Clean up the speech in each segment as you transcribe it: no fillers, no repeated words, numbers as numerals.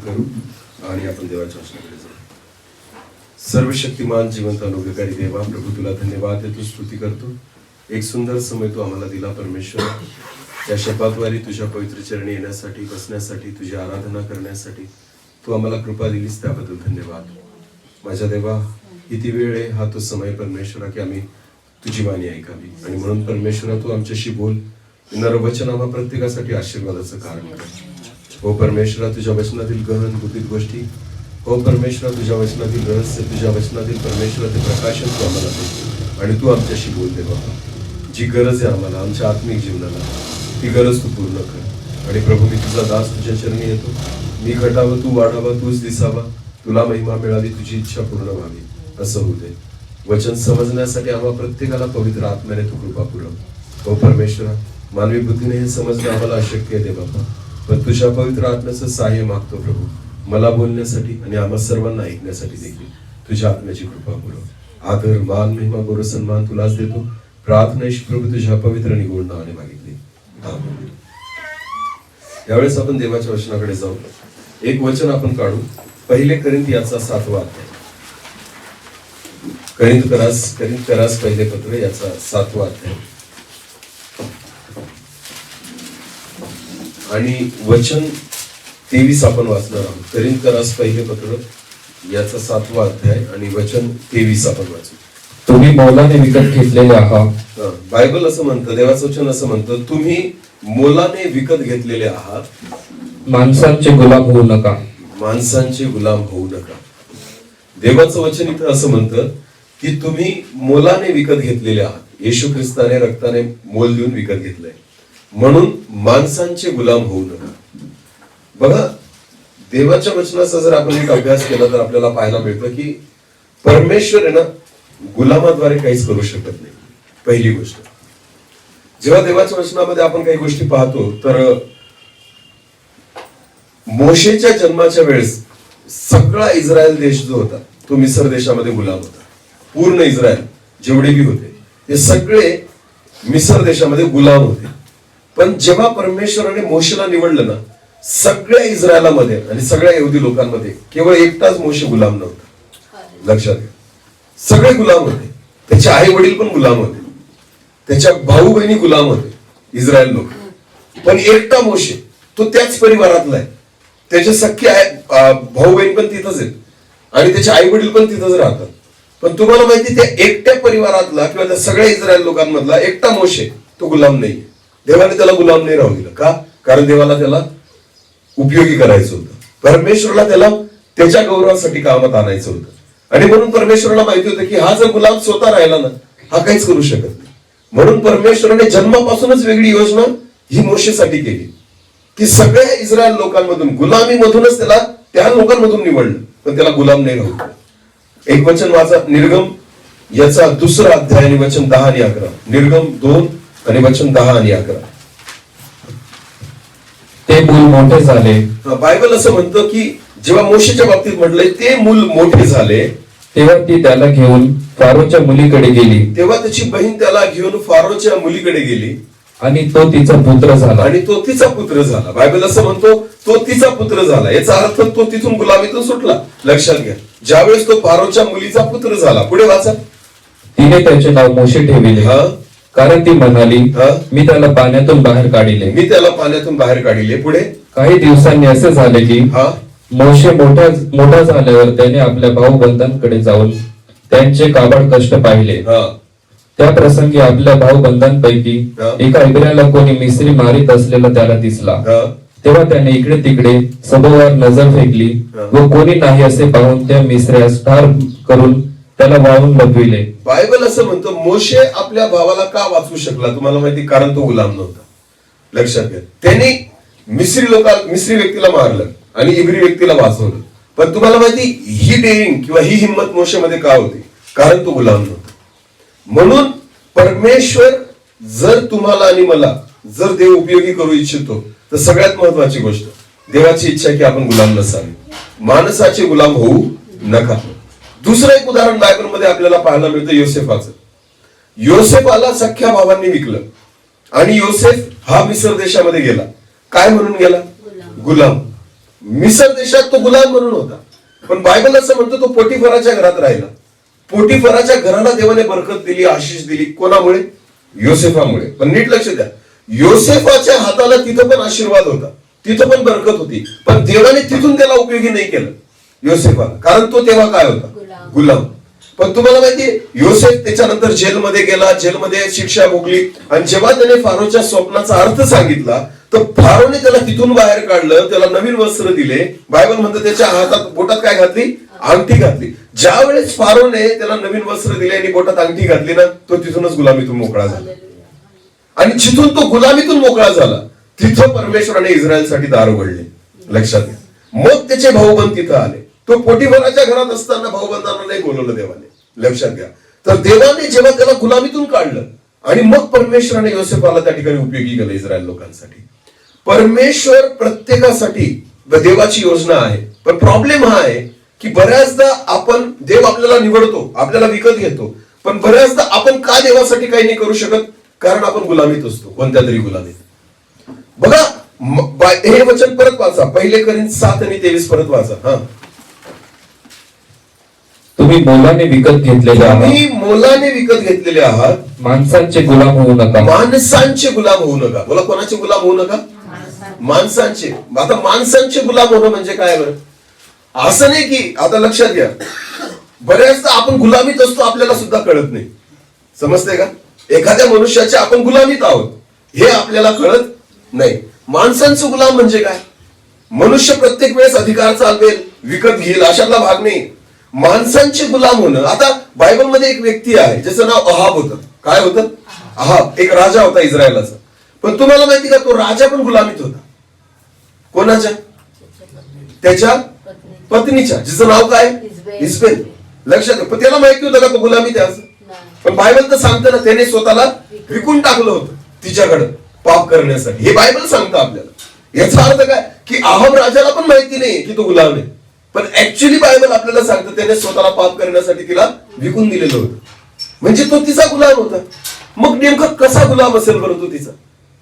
करू आणि आपण देवाच्या वचनाकडे जाऊ. सर्व शक्तिमान जिवंत अनुग्रहकारी देवा, प्रभू तुला धन्यवाद देतो, स्तुती करतो. एक सुंदर समय तू आम्हाला दिला परमेश्वर, त्या शपथवारी तुझ्या पवित्र चरणी येण्यासाठी, बसण्यासाठी, तुझी आराधना करण्यासाठी तू आम्हाला कृपा दिलीस, त्याबद्दल धन्यवाद. माझ्या देवा, किती वेळ आहे हा तो समय परमेश्वरा की आम्ही तुझी वाणी ऐकावी, आणि म्हणून परमेश्वरा तू आमच्याशी बोल. नरवचन आम्हा प्रत्येकासाठी आशीर्वादाचं कारण कर. हो परमेश्वरा, तुझ्या वचनातील गहन गुपित गोष्टी, हो परमेश्वरा तुझ्या वचनातील रहस्य, तुझ्या वचनातील परमेश्वरा ते प्रकाशन तू आम्हाला दे, आणि तू आमच्याशी बोल दे बाबा. जी गरज आहे आम्हाला आमच्या आत्मिक जीवनाला, ती गरज तू पूर्ण कर. आणि प्रभू, मी तुझा दास तुझ्या चरणी येतो. मी घटावं, तू वाढावा, तूच दिसावा, तुला महिमा मिळावी, तुझी इच्छा पूर्ण व्हावी, असं होऊ दे. वचन समजण्यासाठी आम्हा प्रत्येकाला पवित्र आत्म्याने तू कृपा पुरव. हो परमेश्वरा, मानवी बुद्धीने हे समजणं आम्हाला अशक्य आहे दे बाबा, पण तुझ्या पवित्र आत्म्याचं सहाय्य मागतो प्रभू, मला बोलण्यासाठी आणि आम्हा सर्वांना ऐकण्यासाठी देखील तुझ्या आत्म्याची कृपा पुरव. आदर, मान, महिमा, गौरव, सन्मान तुलाच देतो. प्रार्थना प्रभू तुझ्या पवित्र आणि गोड नावाने मागितली, आमेन. यावेळेस आपण देवाच्या वचनाकडे जाऊ. एक वचन आपण काढू, पहिले कोरिन्थियाचा 7वा अध्याय. कोरिन्थियास पहिले पत्र याचा 7वा अध्याय आणि वचन 23 आपण वाचणार आहोत. कोरिन्थियास पहिले पत्र याचा 7वा अध्याय आणि वचन 23 आपण वाचू. तुम्ही मोलाने विकत घेतलेले आहात. बायबल असं म्हणतं, देवाचं वचन असं म्हणतं, तुम्ही मोलाने विकत घेतलेले आहात, माणसांचे गुलाम होऊ नका. माणसांचे गुलाम होऊ नका. देवाचं वचन इथं असं म्हणतं की तुम्ही मोलाने विकत घेतलेले आहात. येशू ख्रिस्ताने रक्ताने मोल देऊन विकत घेतलंय, म्हणून माणसांचे गुलाम होऊ नका. बघा, देवाच्या वचनाचा जर आपण एक अभ्यास केला तर आपल्याला पाहायला मिळतं की परमेश्वर आहे ना, गुलामाद्वारे काहीच करू शकत नाही. पहिली गोष्ट, जेव्हा देवाच्या वचनामध्ये आपण काही गोष्टी पाहतो तर मोशेच्या जन्माच्या वेळेस सगळा इस्रायल देश जो होता तो मिस्र देशामध्ये गुलाम होता. पूर्ण इस्रायल जेवढे बी होते ते सगळे मिस्र देशामध्ये गुलाम होते. पण जेव्हा परमेश्वराने मोशेला निवडलं ना, सगळ्या इस्रायलामध्ये आणि सगळ्या यहुदी लोकांमध्ये केवळ एकटाच मोशे गुलाम नव्हता. लक्षात घ्या, सगळे गुलाम होते. त्याचे आई वडील पण गुलाम होते, त्याच्या भाऊ बहिणी गुलाम होते, इस्रायल लोक. पण एकटा मोशे, तो त्याच परिवारातला आहे. त्याचे सख्खे भाऊ बहीण पण तिथंच आहेत आणि त्याचे आई वडील पण तिथंच राहतात. पण तुम्हाला माहिती, त्या एकट्या परिवारातला किंवा त्या सगळ्या इस्रायल लोकांमधला एकटा मोशे तो गुलाम नाहीये. देवाने त्याला गुलाम नाही राहू दिलं. का? कारण देवाला त्याला उपयोगी करायचं होतं. परमेश्वराला त्याला त्याच्या गौरवासाठी कामात आणायचं होतं. आणि म्हणून परमेश्वराला माहिती होतं की हा जर गुलाम स्वतः राहिला ना, हा काहीच करू शकत नाही. म्हणून परमेश्वराने जन्मापासूनच वेगळी योजना ही मोशेसाठी केली की सगळ्या इस्रायल लोकांमधून, गुलामीमधूनच त्याला त्या लोकांमधून निवडलं, पण त्याला गुलाम नाही राहू दिलं. एक वचन वाचा, निर्गम याचा 2रा अध्याय आणि वचन 10 आणि 11. निर्गम 2 आणि वचन 10 आणि 11. ते मूल मोठे झाले. बायबल असं म्हणतं की जेव्हा मोशेच्या बाबतीत म्हटलंय ते मूल मोठे झाले, तेव्हा ती त्याला घेऊन फारोच्या मुलीकडे गेली. तेव्हा त्याची बहीण त्याला घेऊन फारोच्या मुलीकडे गेली आणि तो तिचा पुत्र झाला. आणि तो तिचा पुत्र झाला. बायबल असं म्हणतो तो तिचा पुत्र झाला. याचा अर्थ तो तिथून गुलामीतून सुटला. लक्षात घ्या, ज्यावेळेस तो फारोच्या मुलीचा पुत्र झाला, पुढे वाचा, तिने त्याचे नाव मोशे ठेविले, कारण ती म्हणाली, मी त्याला पाण्यातून बाहेर काढिले. मी त्याला पाण्यातून बाहेर काढिले. पुढे, काही दिवसांनी असे झाले की मोशे मोठा झाल्यावर त्याने आपल्या भाऊ बंधांकडे जाऊन त्यांचे काबाड कष्ट पाहिले. त्या प्रसंगी आपल्या भाऊ बंधांपैकी एका इब्रायला कोणी मिस्री मारित असलेला त्याला दिसला. तेव्हा त्याने इकडे तिकडे सभोवार नजर फेकली व कोणी नाही असे पाहून त्या मिस्र्यास ठार करून त्याला वाळून लपविले. बायबल असं म्हणतो मोशे आपल्या भावाला का वाचवू शकला? तुम्हाला माहिती, कारण तो गुलाम नव्हता. लक्षात घ्या, त्यांनी मिस्री व्यक्तीला मारलं आणि इब्री व्यक्तीला वाचवलं. पण तुम्हाला माहिती, ही डेअरिंग किंवा ही हिंमत मोशेमध्ये का होती? कारण तो गुलाम नव्हता. म्हणून परमेश्वर जर तुम्हाला आणि मला जर देव उपयोगी करू इच्छितो तर सगळ्यात महत्वाची गोष्ट, देवाची इच्छा की आपण गुलाम नसावे, माणसाचे गुलाम होऊ नका. दुसरं एक उदाहरण बायबलमध्ये आपल्याला पाहायला मिळतं योसेफाचं. योसेफाला सख्या भावांनी विकलं आणि योसेफ हा मिस्र देशामध्ये गेला. काय म्हणून गेला? गुलाम. मिसर देशात तो गुलाम म्हणून होता. पण बायबल असं म्हणतो तो पोटिफराच्या घरात राहिला. पोटिफराच्या घराला देवाने बरकत दिली, आशीष दिली. कोणामुळे? योसेफामुळे. पण नीट लक्ष द्या, योसेफाच्या हाताला तिथं पण आशीर्वाद होता, तिथं पण बरकत होती. पण देवाने तिथून त्याला उपयोगी नाही केलं योसेफाला, कारण तो तेव्हा काय होता? गुलाम. पण तुम्हाला माहितीये योसेफ त्याच्यानंतर जेलमध्ये गेला, जेलमध्ये शिक्षा भोगली. आणि जेव्हा त्याने फारोच्या स्वप्नाचा अर्थ सांगितला तर फारोने त्याला तिथून बाहेर काढलं, त्याला नवीन वस्त्र दिले. बायबल म्हणतं त्याच्या हातात बोटात काय घातली? अंगठी घातली. ज्या वेळेस फारोने त्याला नवीन वस्त्र दिले आणि बोटात अंगठी घातली ना, तो तिथूनच गुलामीतून मोकळा झाला. आणि जिथून तो गुलामीतून मोकळा झाला तिथं परमेश्वराने इस्रायलसाठी दार उघडले. लक्षात घ्या. मग त्याचे भाऊबंद तिथं आले. तो पोटिफराच्या घरात असताना भाऊबंदांना नाही बोलवलं देवाने. लक्षात घ्या. तर देवाने जेव्हा त्याला गुलामीतून काढलं आणि मग परमेश्वराने योसेफाला त्या ठिकाणी उपयोगी केलं इस्रायल लोकांसाठी. परमेश्वर प्रत्येकासाठी देवाची योजना आहे. पण प्रॉब्लेम हा आहे की बऱ्याचदा आपण, देव आपल्याला निवडतो, आपल्याला विकत घेतो, पण बऱ्याचदा आपण का देवासाठी काही नाही करू शकत? कारण आपण गुलामीत असतो, कोणत्या तरी गुलामीत. बघा हे वचन परत वाचा, 1 कोरिंथ 7:23 परत वाचा. हा, तुम्ही मोलाने विकत घेतलेले आहात. तुम्ही मोलाने विकत घेतलेले आहात. माणसांचे गुलाम होऊ नका. माणसांचे गुलाम होऊ नका. बोला, कोणाचे गुलाम होऊ नका? माणसांचे. आता माणसांचे गुलाम होणं म्हणजे काय बरं? असं नाही की, आता लक्षात घ्या, बऱ्याचदा आपण गुलामीत असतो, आपल्याला सुद्धा कळत नाही. समजते का? एखाद्या मनुष्याच्या आपण गुलामीत आहोत हे आपल्याला कळत नाही. माणसांचं गुलाम म्हणजे काय? मनुष्य प्रत्येक वेळेस अधिकार चालवेल, विकत घेईल, अशातला भाग नाही. माणसांचे गुलाम होणं. आता बायबलमध्ये एक व्यक्ती आहे ज्याचं नाव अहाब होतं. काय होतं? अहाब एक राजा होता इस्रायलाचा. पण तुम्हाला माहिती का, तो राजा पण गुलामीत होता. कोणाच्या? त्याच्या पत्नीच्या, जिचं नाव काय? इस्बेल. लक्षात. पण त्याला माहिती होतं का तो गुलामीत आहे असं? पण बायबल तर सांगतं ना, त्याने स्वतःला विकून टाकलं होतं तिच्याकडे पाप करण्यासाठी. हे बायबल सांगतं आपल्याला. याचा अर्थ काय की अहाब राजाला पण माहिती नाही की तो गुलाम आहे, पण ऍक्च्युअली बायबल आपल्याला सांगतं त्याने स्वतःला पाप करण्यासाठी तिला विकून दिलेलं होतं. म्हणजे तो तिचा गुलाम होता. मग नेमका कसा गुलाम असेल बरं तो तिचा?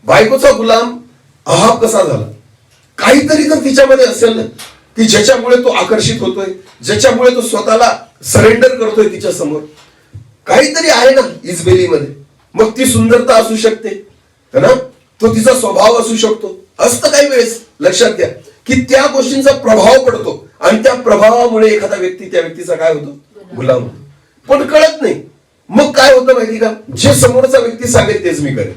बायकोचा गुलाम अहाब कसा झाला? काहीतरी तर तिच्यामध्ये असेल ना, की ज्याच्यामुळे तो आकर्षित होतोय, ज्याच्यामुळे तो स्वतःला सरेंडर करतोय तिच्या समोर. काहीतरी आहे ना इस्बेलीमध्ये. मग ती सुंदरता असू शकते ना, तो तिचा स्वभाव असू शकतो. असतं काही वेळेस. लक्षात घ्या की त्या गोष्टींचा प्रभाव पडतो आणि त्या प्रभावामुळे एखादा व्यक्ती त्या व्यक्तीचा काय होतो? गुलाम होतो. पण कळत नाही. मग काय होतं माहिती का, जे समोरचा व्यक्ती सांगेल तेच मी करेन.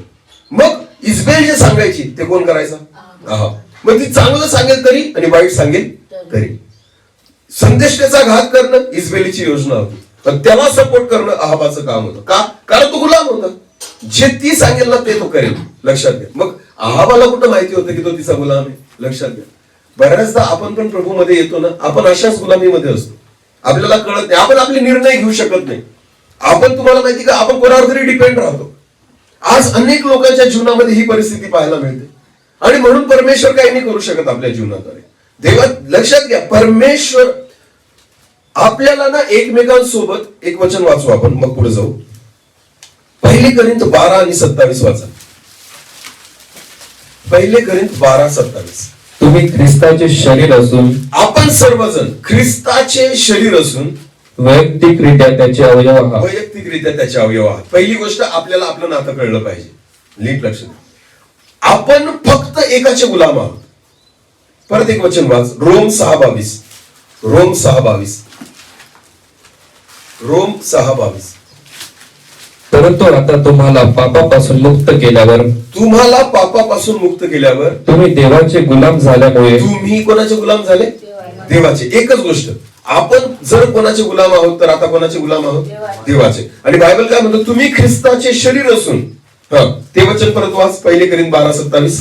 मग इस्बेल जे सांगायची ते कोण करायचा? मग ती चांगलं सांगेल तरी आणि वाईट सांगेल तरी. संदेष्टाचा घात करणं इस्बेलीची योजना होती, पण त्याला सपोर्ट करणं अहाबाचं काम होतं. का? कारण तो गुलाम होता. जे ती सांगेल ना ते तो करेल. लक्षात घ्या. मग अहाबाला कुठं माहिती होतं की तो तिचा गुलाम आहे? लक्षात घ्या. बऱ्याचदा आपण पण प्रभूमध्ये येतो ना, आपण अशाच गुलामीमध्ये असतो. आपल्याला कळत नाही, आपण आपले निर्णय घेऊ शकत नाही. आपण, तुम्हाला माहिती का, आपण कोणावर तरी डिपेंड राहतो. आज अनेक लोकांच्या जीवनामध्ये ही परिस्थिती पाहायला मिळते आणि म्हणून परमेश्वर काही नाही करू शकत आपल्या जीवनाद्वारे. देवा, लक्षात घ्या, परमेश्वर आपल्याला ना एकमेकांसोबत, एक वचन वाचू आपण मग पुढे जाऊ. 1 कोरिंथ 12:27 वाचा. 1 कोरिंथ 12:27. तुम्ही ख्रिस्ताचे शरीर असून, आपण सर्वजण ख्रिस्ताचे शरीर असून वैयक्तिकरित्या त्याचे अवयव आहात. वैयक्तिकरित्या त्याचे अवयव आहात. पहिली गोष्ट, आपल्याला आपलं नातं कळलं पाहिजे. नीट लक्ष द्या. आपण फक्त एकाचे गुलाम आहोत. परत एक वचन वाच, रोम 6:22. रोम 6:22. रोम 6:22. परंतु आता तुम्हाला पापापासून मुक्त केल्यावर, तुम्हाला पापापासून मुक्त केल्यावर तुम्ही देवाचे गुलाम झाल्यामुळे, तुम्ही कोणाचे गुलाम झाले? देवाचे. एकच गोष्ट, आपण जर कोणाचे गुलाम आहोत तर आता कोणाचे गुलाम आहोत? देवाचे. आणि बायबल काय म्हणतो? तुम्ही ख्रिस्ताचे शरीर असून. ते वचन परत वाच, 1 कोरिंथ 12:27.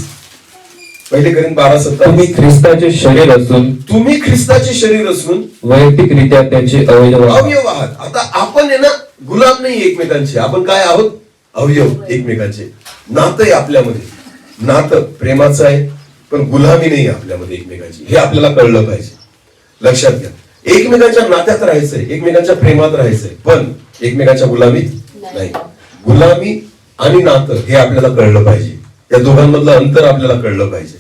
1 कोरिंथ 12:27. तुम्ही ख्रिस्ताचे शरीर असून, तुम्ही ख्रिस्ताचे शरीर असून वैयक्तिकरित्या त्याचे अवयव आहात. अवयव आहात. आता आपण आहे ना गुलाम नाही एकमेकांचे, आपण काय आहोत? अवयव एकमेकांचे. नातं आहे आपल्यामध्ये, नातं प्रेमाचं आहे, पण गुलामी नाही आपल्यामध्ये एकमेकांची. हे आपल्याला कळलं पाहिजे. लक्षात घ्या. एकमेकांच्या नात्यात राहायचंय, एकमेकांच्या प्रेमात राहायचंय, पण एकमेकांच्या गुलामीत नाही. गुलामी आणि नातं हे आपल्याला कळलं पाहिजे. या दोघांमधलं अंतर आपल्याला कळलं पाहिजे.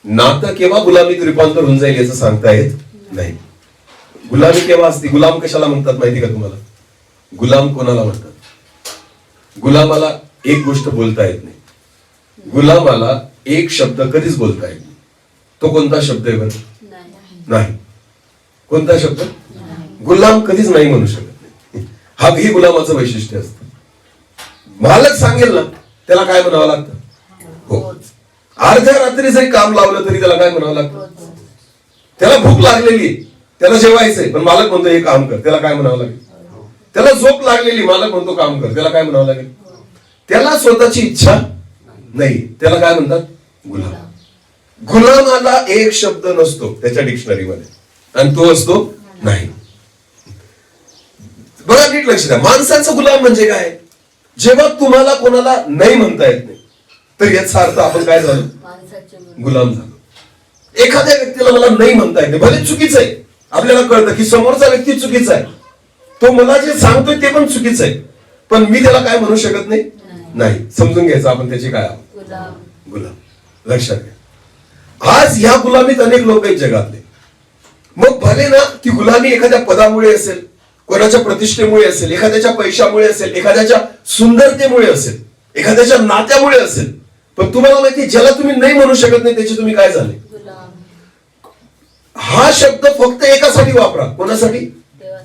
नातं केव्हा गुलामीत रूपांतर होऊन जाईल याचं सांगता येत नाही. गुलामी केव्हा असते? गुलाम कशाला म्हणतात माहिती का तुम्हाला? गुलाम कोणाला म्हणतात? गुलामाला एक गोष्ट बोलता येत नाही. गुलामाला एक शब्द कधीच बोलता येत नाही. तो कोणता शब्द आहे बरं? नाही. कोणता शब्द? गुलाम कधीच नाही म्हणू शकत नाही. हे गुलामाचं वैशिष्ट्य असतं. मालक सांगेल ना त्याला काय म्हणावं लागतं? हो. अर्ध्या रात्री जरी काम लावलं तरी त्याला काय म्हणावं लागतं? त्याला भूक लागलेली, त्याला जेवायचंय, पण मालक म्हणतो हे काम कर, त्याला काय म्हणावं लागेल? त्याला झोप लागलेली, मालक म्हणतो काम कर, त्याला काय म्हणावं लागेल? त्याला स्वतःची इच्छा नाही, त्याला काय म्हणतात? गुलाम. गुलामाला एक शब्द नसतो त्याच्या डिक्शनरीमध्ये, आणि तो असतो नाही. बघा नीट लक्ष द्या, माणसाचा गुलाम म्हणजे काय? जेव्हा तुम्हाला कोणाला नाही म्हणता येत नाही तर याचा अर्थ आपण काय झालो? गुलाम झालो. एखाद्या व्यक्तीला मला नाही म्हणता येत नाही, भले चुकीचं आहे, आपल्याला कळतं की समोरचा व्यक्ती चुकीचा आहे, तो मला जे सांगतोय ते पण चुकीचं आहे, पण मी त्याला काय म्हणू शकत नाही. नाही समजून घ्यायचं आपण त्याची काय आहोत? गुलाम. लक्षात घ्या, आज ह्या गुलामीत अनेक लोक आहेत जगातले. मग भले ना ती गुलामी एखाद्या पदामुळे असेल, कोणाच्या प्रतिष्ठेमुळे असेल, एखाद्याच्या पैशामुळे असेल, एखाद्याच्या सुंदरतेमुळे असेल, एखाद्याच्या नात्यामुळे असेल, पण तुम्हाला माहिती ज्याला तुम्ही नाही म्हणू शकत नाही त्याचे तुम्ही काय झाले? हा शब्द फक्त एकासाठी वापरा. कोणासाठी?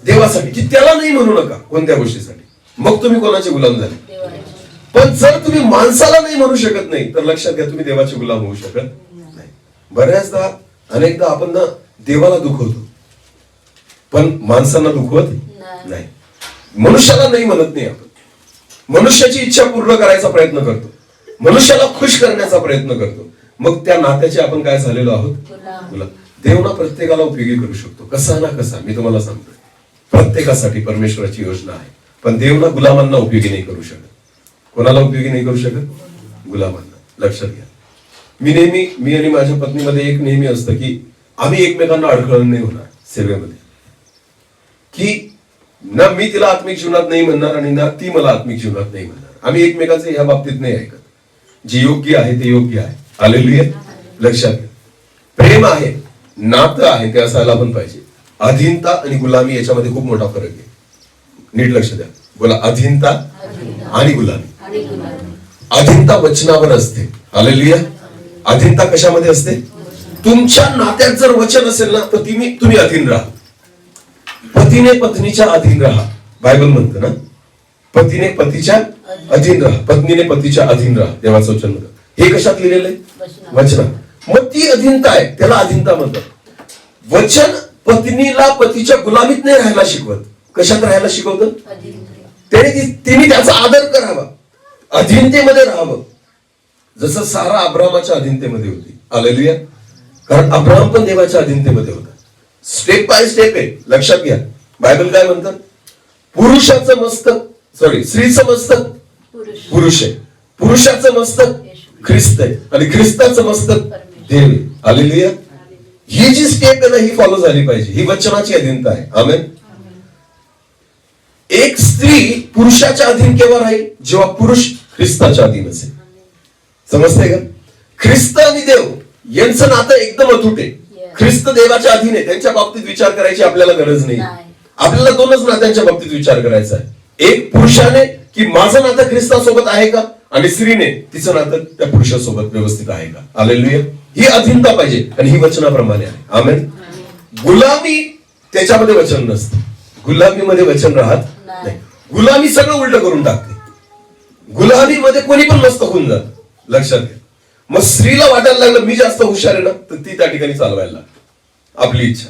देवासाठी. की त्याला नाही म्हणू नका कोणत्या गोष्टीसाठी, मग तुम्ही कोणाचे गुलाम झाले. पण जर तुम्ही माणसाला नाही म्हणू शकत नाही तर लक्षात घ्या तुम्ही देवाचे गुलाम होऊ शकत नाही. बऱ्याचदा अनेकदा आपण ना देवाला दुखवतो पण माणसांना दुखवत नाही. मनुष्याला नाही म्हणत नाही आपण, मनुष्याची इच्छा पूर्ण करायचा प्रयत्न करतो, मनुष्याला खुश करण्याचा प्रयत्न करतो, मग त्या नात्याचे आपण काय झालेलो आहोत? गुलाम. देव ना प्रत्येकाला उपयोगी करू शकतो, कसा ना कसा. मी तुम्हाला सांगतोय प्रत्येकासाठी परमेश्वराची योजना आहे, पण देव ना गुलामांना उपयोगी नाही करू शकत. कोणाला उपयोगी नाही करू शकत? गुलामांना. लक्षात घ्या, मी आणि माझ्या पत्नीमध्ये एक नेहमी असतं की आम्ही एकमेकांना अडखळण नाही होणार सेवेमध्ये, की ना मी तिला आत्मिक जीवनात नाही म्हणणार आणि ना ती मला आत्मिक जीवनात नाही म्हणणार. आम्ही एकमेकांचे ह्या बाबतीत नाही ऐकत. जे योग्य आहे ते योग्य आहे. हालेलुया. लक्षात घ्या, प्रेम आहे, नातं आहे, ते असायला पण पाहिजे. अधीनता आणि गुलामी याच्यामध्ये खूप मोठा फरक आहे. नीट लक्ष द्या. बोला, अधीनता आणि गुलामी. अधीनता वचनावर असते. हालेलुया. अधीनता कशामध्ये असते? तुमच्या नात्यात जर वचन असेल ना तर तुम्ही अधीन राहा. पतीने पत्नीच्या अधीन राहा, बायबल म्हणतं ना. पतीने पतीच्या अधीन राहा, पत्नीने पतीच्या अधीन राहा, देवाचं वचन म्हणतं. हे कशात लिहिलेलं आहे? वचनात. मग ती अधीनता आहे, त्याला अधीनता म्हणतात. वचन पत्नीला पतीच्या गुलामीत नाही राहायला शिकवत. कशात राहायला शिकवतं? तिने त्याचा आदर करावा, अधीनतेमध्ये राहावं. जसं सारा अब्रामाच्या अधीनतेमध्ये होती. हालेलुया. कारण अब्राम पण देवाच्या अधीनतेमध्ये होता. स्टेप बाय स्टेप आहे. लक्षात घ्या, बायबल काय म्हणतात? पुरुषाचं मस्तक, स्त्रीचं मस्तक पुरुष आहे, पुरुषाचं मस्तक ख्रिस्त आहे, आणि ख्रिस्ताचं मस्तक देव आहे. हालेलुया. ही जी स्टेप आहे ना ही फॉलो झाली पाहिजे. ही वचनाची अधीनता आहे. आमेन. एक स्त्री पुरुषाच्या अधीन केव्हा राहील? जेव्हा पुरुष ख्रिस्ताच्या अधीन असेल. समजते का? ख्रिस्त आणि देव यांचं नातं एकदम अतूट आहे. ख्रिस्त देवाच्या अधीन आहे, त्यांच्या बाबतीत विचार करायची आपल्याला गरज नाही. आपल्याला दोनच नात्यांच्या बाबतीत विचार करायचा आहे. एक पुरुषाने की माझं नातं ख्रिस्तासोबत आहे का, आणि स्त्रीने तिचं नातं त्या पुरुषासोबत व्यवस्थित आहे का. हालेलुया. ही अधीनता पाहिजे आणि ही वचनाप्रमाणे आहे. आमेन. गुलामी त्याच्यामध्ये वचन नसतं, गुलामीमध्ये वचन राहत नाही. गुलामी सगळं उलट करून टाकते. गुलामीमध्ये कोणी पण मस्त होऊन जात. लक्षात घ्या. मग स्त्रीला वाटायला लागलं मी जास्त हुशार आहे ना, तर ती त्या ठिकाणी चालवायला लागते आपली इच्छा.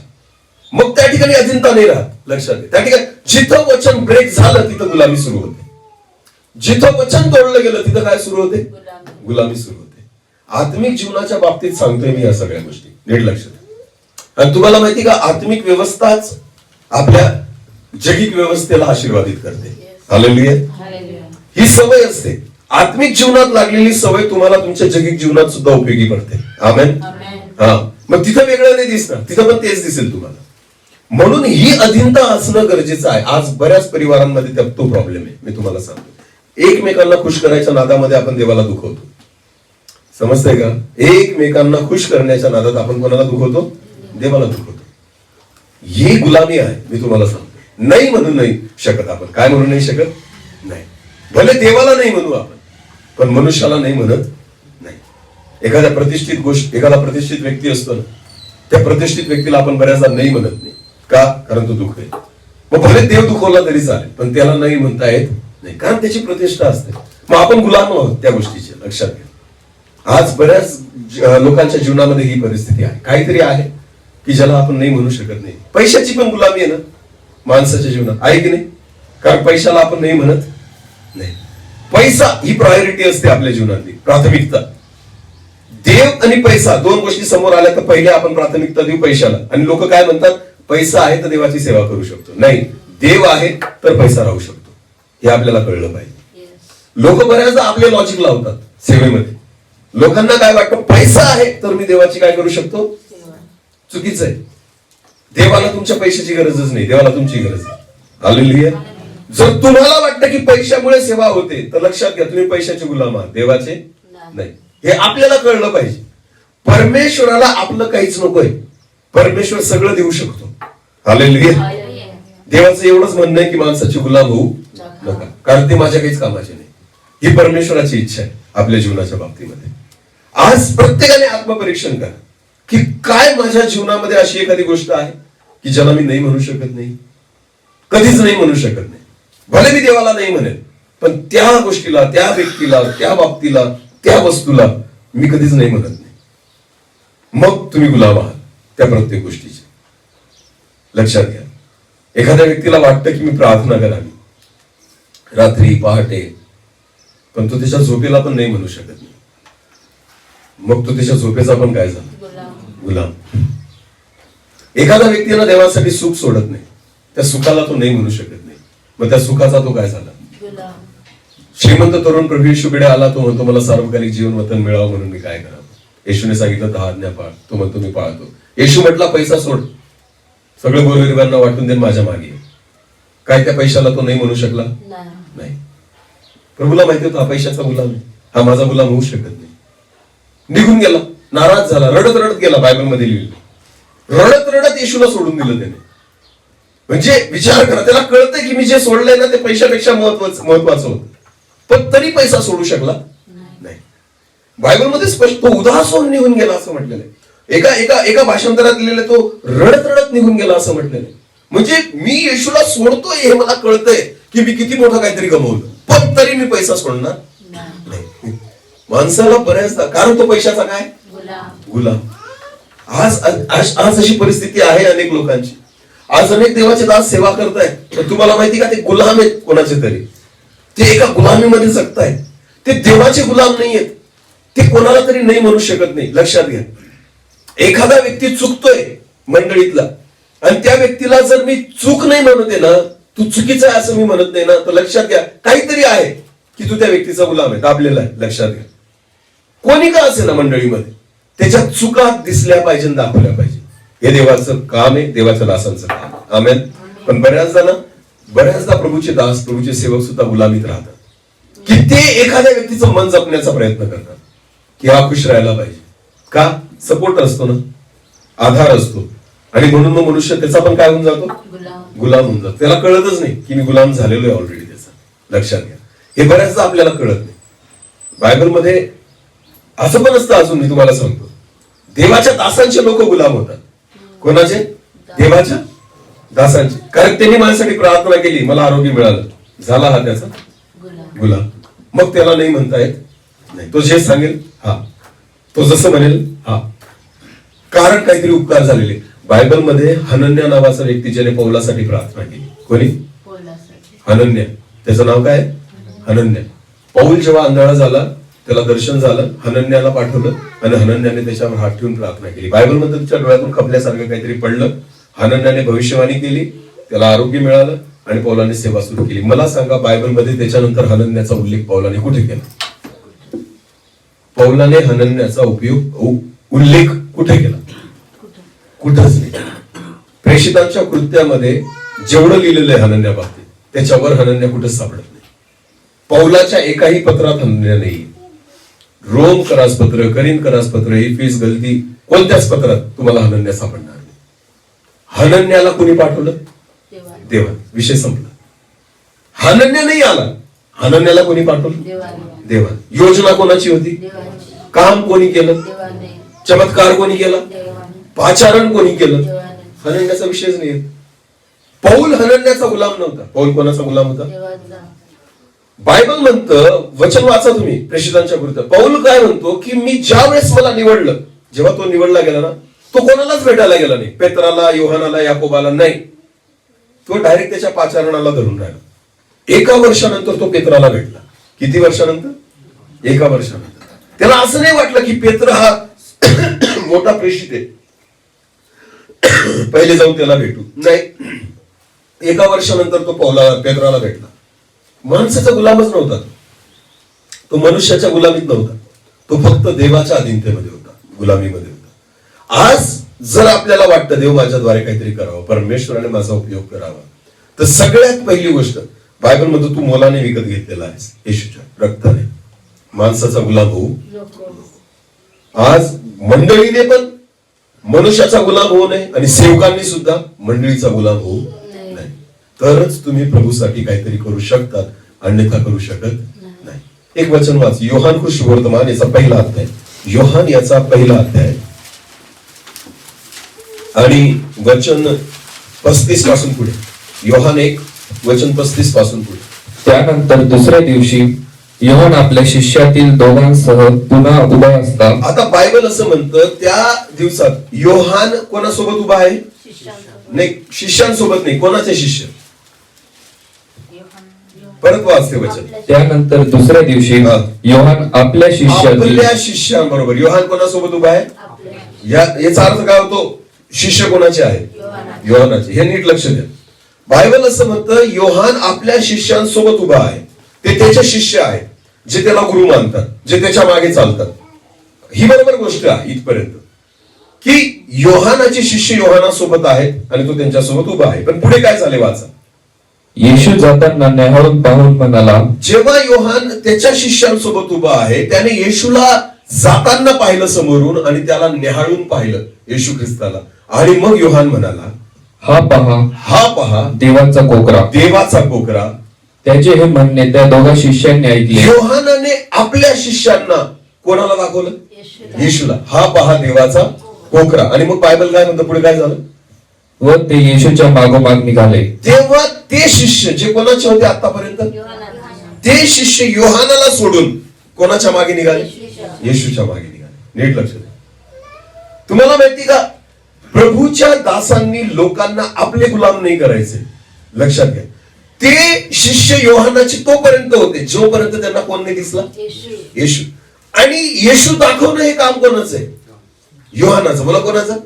मग त्या ठिकाणी अधीनता नाही राहत. लक्षात घ्या, त्या ठिकाणी जिथं वचन ब्रेक झालं तिथं गुलामी सुरू होते. जिथं वचन तोडलं गेलं तिथं काय सुरू होते? गुलामी सुरू होते. आत्मिक जीवनाच्या बाबतीत सांगतोय मी या सगळ्या गोष्टी, नीट लक्षात घ्या. आणि तुम्हाला माहिती का, आत्मिक व्यवस्थाच आपल्या जगिक व्यवस्थेला आशीर्वादित करते. हालेलुया. ही सवय असते. आत्मिक जीवनात लागलेली सवय तुम्हाला तुमच्या जगिक जीवनात सुद्धा उपयोगी पडते. आमेन. हा, मग तिथं वेगळं नाही दिसणार, तिथं पण तेच दिसेल तुम्हाला. म्हणून ही अधीनता असणं गरजेचं आहे. आज बऱ्याच परिवारांमध्ये तो प्रॉब्लेम आहे. मी तुम्हाला सांगतो, एकमेकांना खुश करायच्या नादामध्ये आपण देवाला दुखवतो. समजतंय का? एकमेकांना खुश करण्याच्या नादात आपण कोणाला दुखवतो? देवाला दुखवतो. ही गुलामी आहे. मी तुम्हाला सांगतो, नाही म्हणू नाही शकत आपण. काय म्हणू नाही शकत? नाही. भले देवाला नाही म्हणू आपण, पण मनुष्याला नाही म्हणत नाही. एखाद्या प्रतिष्ठित व्यक्ती असतो ना, त्या प्रतिष्ठित व्यक्तीला आपण बऱ्याचदा नाही म्हणत नाही. का? कारण तो दुःख आहे. मग भले देव दुखवला तरी चालेल, पण त्याला नाही म्हणता येत नाही, कारण त्याची प्रतिष्ठा असते. मग आपण गुलाम आहोत त्या गोष्टीचे. लक्षात घ्या. आज बऱ्याच लोकांच्या जीवनामध्ये ही परिस्थिती आहे. काहीतरी आहे की ज्याला आपण नाही म्हणू शकत नाही. पैशाची पण गुलामी आहे ना माणसाच्या जीवनात, आहे की नाही? कारण पैशाला आपण नाही म्हणत नाही. पैसा ही प्रायोरिटी असते आपल्या जीवनातली, प्राथमिकता. देव आणि पैसा दोन गोष्टी समोर आल्या तर पहिले आपण प्राथमिकता देऊ पैशाला. आणि लोक काय म्हणतात? पैसा आहे तर देवाची सेवा करू शकतो. नाही, देव आहे तर पैसा राहू शकतो. हे आपल्याला कळलं पाहिजे. लोक बऱ्याचदा आपले लॉजिक लावतात सेवेमध्ये. लोकांना काय वाटतं? पैसा आहे तर मी देवाची काय करू शकतो? चुकीचं आहे. देवाला तुमच्या पैशाची गरजच नाही, देवाला तुमची गरज आहे. हालेलुया. जर तुम्हाला वाटतं की पैशामुळे सेवा होते, तर लक्षात घ्या, तुम्ही पैशाचे गुलाम आहात, देवाचे नाही. हे आपल्याला कळलं पाहिजे. परमेश्वराला आपलं काहीच नकोय. परमेश्वर सगळं देऊ शकतो. हालेलुया. देवाचं एवढंच म्हणणं आहे की माणसाचे गुलाम होऊ नका, कारण ते माझ्या काहीच कामाचे नाही. ही परमेश्वराची इच्छा आहे आपल्या जीवनाच्या बाबतीमध्ये. आज प्रत्येकाने आत्मपरीक्षण करा की काय माझ्या जीवनामध्ये अशी एखादी गोष्ट आहे की ज्याला मी नाही म्हणू शकत नाही, कधीच नाही म्हणू शकत नाही. भले मी देवाला नाही म्हणेल, पण त्या गोष्टीला, त्या व्यक्तीला, त्या बाबतीला, त्या वस्तूला मी कधीच नाही म्हणत नाही. मग तुम्ही गुलाम आहात त्या प्रत्येक गोष्टीचे. लक्षात घ्या. एखाद्या व्यक्तीला वाटतं की मी प्रार्थना करावी रात्री पहाटे, पण तो त्याच्या झोपेला पण नाही म्हणू शकत नाही. मग तो त्याच्या झोपेचा पण काय झाला? गुलाम. एखादा व्यक्तीला देवासाठी सुख सोडत नाही, त्या सुखाला तो नाही म्हणू शकत नाही. मग त्या सुखाचा तो काय झाला? श्रीमंत तरुण प्रभू येशूकडे आला. तो म्हणतो मला सार्वकालिक जीवन वतन मिळावं म्हणून मी काय करावं? येशूने सांगितलं 10 आज्ञा पाळ. तो म्हणतो मी पाळतो. येशू म्हटला पैसा सोड, सगळं गोरगरिबांना वाटून दे, माझ्या मागे. काय त्या पैशाला तो नाही म्हणू शकला? नाही. प्रभूला माहिती होतं हा पैशाचा गुलाम आहे, हा माझा गुलाम होऊ शकत नाही. निघून गेला, नाराज झाला, रडत रडत गेला. बायबलमध्ये लिहिलं, रडत रडत येशूला सोडून दिलं त्याने. म्हणजे विचार करा, त्याला कळतंय की मी जे सोडलंय ना ते पैशापेक्षा महत्वाचं होतं, पण तरी पैसा सोडू शकला नाही. बायबलमध्ये स्पष्ट तो उदास होऊन निघून गेला असं म्हटलेलं आहे. एका भाषांतरात लिहिलेलं तो रडत रडत निघून गेला असं म्हटलेलं आहे. म्हणजे मी येशूला सोडतोय हे मला कळतंय की मी किती मोठं काहीतरी गमावलं, पण तरी मी पैसा सोडणार नाही. माणसाला बऱ्याचदा, कारण तो पैशाचा काय? गुलाम. आज अशी परिस्थिती आहे अनेक लोकांची. आज अनेक देवाचे दास सेवा करतायत, तर तुम्हाला माहिती का ते गुलाम आहेत कोणाचे तरी. ते एका गुलामीमध्ये जगतायत. ते देवाचे गुलाम नाही आहेत. ते कोणाला तरी नाही म्हणू शकत नाही. लक्षात घ्या. एखादा व्यक्ती चुकतोय मंडळीतला, आणि त्या व्यक्तीला जर मी चूक नाही म्हणते ना, तू चुकीचा आहे असं मी म्हणत नाही ना, तर लक्षात घ्या काहीतरी आहे की तू त्या व्यक्तीचा गुलाम आहे, दाबलेला आहे. लक्षात घ्या. कोणी का असे ना मंडळीमध्ये, त्याच्या चुका दिसल्या पाहिजे, दाखवल्या पाहिजे. हे देवाचं काम आहे, देवाच्या दासांचं काम आहे. आमेन. पण बऱ्याचदा प्रभूचे दास, प्रभूचे सेवक सुद्धा गुलामीत राहतात, की ते एखाद्या व्यक्तीचं मन जपण्याचा प्रयत्न करतात की हा खुश राहायला पाहिजे. का? सपोर्ट असतो ना, आधार असतो. आणि म्हणून मग मनुष्य त्याचा पण काय होऊन जातो? गुलाम होऊन जातो. त्याला कळतच नाही की मी गुलाम झालेलो आहे ऑलरेडी त्याचा. लक्षात घ्या. हे बऱ्याचदा आपल्याला कळत नाही. बायबलमध्ये असं पण असतं. अजून मी तुम्हाला सांगतो, देवाच्या दासांचे लोक गुलाम होतात. कोणाचे? देवाच्या दासांचे. कारण त्यांनी माझ्यासाठी प्रार्थना केली, मला आरोग्य मिळालं, झाला हा त्याचा गुलाम. मग त्याला नाही म्हणता येत नाही. तो जे सांगेल हा, तो जसं म्हणेल हा, कारण काहीतरी उपकार झालेले. बायबलमध्ये हनन्या नावाचा व्यक्ती ज्याने पौलासाठी प्रार्थना केली. कोणी? हनन्या. त्याचं नाव काय? हनन्या. पौल जेव्हा आंधळा झाला, त्याला दर्शन झालं, हनन्याला पाठवलं आणि हनन्याने त्याच्यावर हात ठेवून प्रार्थना केली. बायबलमध्ये त्याच्या डोळ्यातून खपल्यासारखं काहीतरी पडलं. हनन्याने भविष्यवाणी केली, त्याला आरोग्य मिळालं आणि पौलाने सेवा सुरू केली. मला सांगा, बायबलमध्ये त्याच्यानंतर हनन्याचा उल्लेख पौलाने कुठे केला? पौलाने हनन्याचा उल्लेख कुठे केला? कुठंच नाही. प्रेषितांच्या कृत्यामध्ये जेवढं लिहिलेलं आहे हनन्या बाबतीत, त्याच्यावर हनन्या कुठंच सापडत नाही. पौलाच्या एकाही पत्रात हनन्या नाही. रोम करासपत्र, करीन करासपत्र, इफिस, गलती कोणत्याच पत्रात तुम्हाला हनन्या सापडणार नाही. हनन्याला कोणी पाठवलं? देवा. विषय संपला. हनन्या नाही आला, हनन्याला कोणी पाठवलं? देवा. योजना कोणाची होती? काम कोणी केलं? चमत्कार कोणी केला? पाचारण कोणी केलं? हनन्याचा विषयच नाही. पौल हनन्याचा गुलाम नव्हता. पौल कोणाचा गुलाम होता? बायबल म्हणतं, वचन वाचा तुम्ही प्रेषितांच्या विरुद्ध. पौल काय म्हणतो की मी ज्या वेळेस मला निवडलं, जेव्हा तो निवडला गेला ना, तो कोणालाच भेटायला गेला नाही. पेत्राला, योहानाला, याकोबाला नाही. तो डायरेक्ट त्याच्या पाचारणाला धरून राहिला. 1 वर्षानंतर तो पेत्राला भेटला. किती वर्षानंतर? 1 वर्षानंतर. त्याला असं नाही वाटलं की पेत्र हा मोठा प्रेषित आहे, पहिले जाऊन त्याला भेटू. नाही, 1 वर्षानंतर तो पेत्राला भेटला. माणसाचा गुलामच नव्हता तो, मनुष्याच्या गुलामीत नव्हता तो, फक्त देवाच्या अधीनतेमध्ये होता, गुलामीमध्ये होता. आज जर आपल्याला वाटतं देव माझ्याद्वारे काहीतरी करावं, परमेश्वराने माझा उपयोग करावा, तर सगळ्यात पहिली गोष्ट बायबल मध्ये तू मोलाने विकत घेतलेला आहेस, येशूच्या रक्ताने. माणसाचा गुलाम होऊ. आज मंडळीने पण मनुष्याचा गुलाम होऊ नये आणि सेवकांनी सुद्धा मंडळीचा गुलाम होऊ नाही. तरच तुम्ही प्रभूसाठी काहीतरी करू शकतात, अन्यथा करू शकत नाही. एक वचन वाच, योहान सुवर्तमान याचा पहिला अध्याय. योहान याचा पहिला अध्याय आणि वचन 35 पासून पुढे. योहान 1 वचन 35 पासून पुढे. त्यानंतर दुसऱ्या दिवशी योहान आपल्या शिष्यातील दोघांसह पुन्हा उभा असता. आता बायबल असं म्हणतं, त्या दिवसात योहान कोणासोबत उभा आहे? नाही, शिष्यांसोबत नाही. कोणाचे शिष्य? परत वाचते वचन. त्यानंतर दुसऱ्या दिवशी योहान आपल्या शिष्यांबरोबर. योहान कोणासोबत उभा आहे? याचा अर्थ काय होतो? शिष्य कोणाचे आहेत? योहानाचे. हे नीट लक्ष द्या. बायबल असं म्हणतं, योहान आपल्या शिष्यांसोबत उभा आहे. ते त्याचे शिष्य आहेत, जे त्याला गुरु मानतात, जे त्याच्या मागे चालतात. ही बरोबर गोष्ट आहे इथपर्यंत, की योहानाचे शिष्य योहानासोबत आहेत आणि तो त्यांच्यासोबत उभा आहे. पण पुढे काय झाले वाचा. येशू जाताना न्याहाळून पाहून म्हणाला. जेव्हा योहान त्याच्या शिष्यांसोबत उभा आहे, त्याने येशूला जाताना पाहिलं समोरून आणि त्याला न्याहाळून पाहिलं, येशू ख्रिस्ताला. आणि मग योहान म्हणाला, हा पहा देवाचा कोकरा. देवाचा कोकरा. त्याचे हे म्हणणे त्या दोघा शिष्यांनी ऐकले. योहानाने आपल्या शिष्यांना कोणाला दाखवलं? येशूला. हा पहा देवाचा कोकरा. आणि मग बायबल काय म्हणतं पुढे काय झालं? व ते येशूच्या मागोमाग निघाले. तेव्हा ते शिष्य जे कोणाचे होते आतापर्यंत, ते शिष्य योहानाला सोडून कोणाच्या मागे निघाले? येशूच्या मागे निघाले. नीट लक्ष द्या. तुम्हाला माहिती का, प्रभूच्या दासांनी लोकांना आपले गुलाम नाही करायचे. लक्षात घ्या. ते शिष्य योहानाचे तोपर्यंत होते जोपर्यंत त्यांना कोण नाही दिसला? येशू. आणि येशू दाखवणं हे काम कोणाचं आहे? योहानाचं. बोला कोणाचं?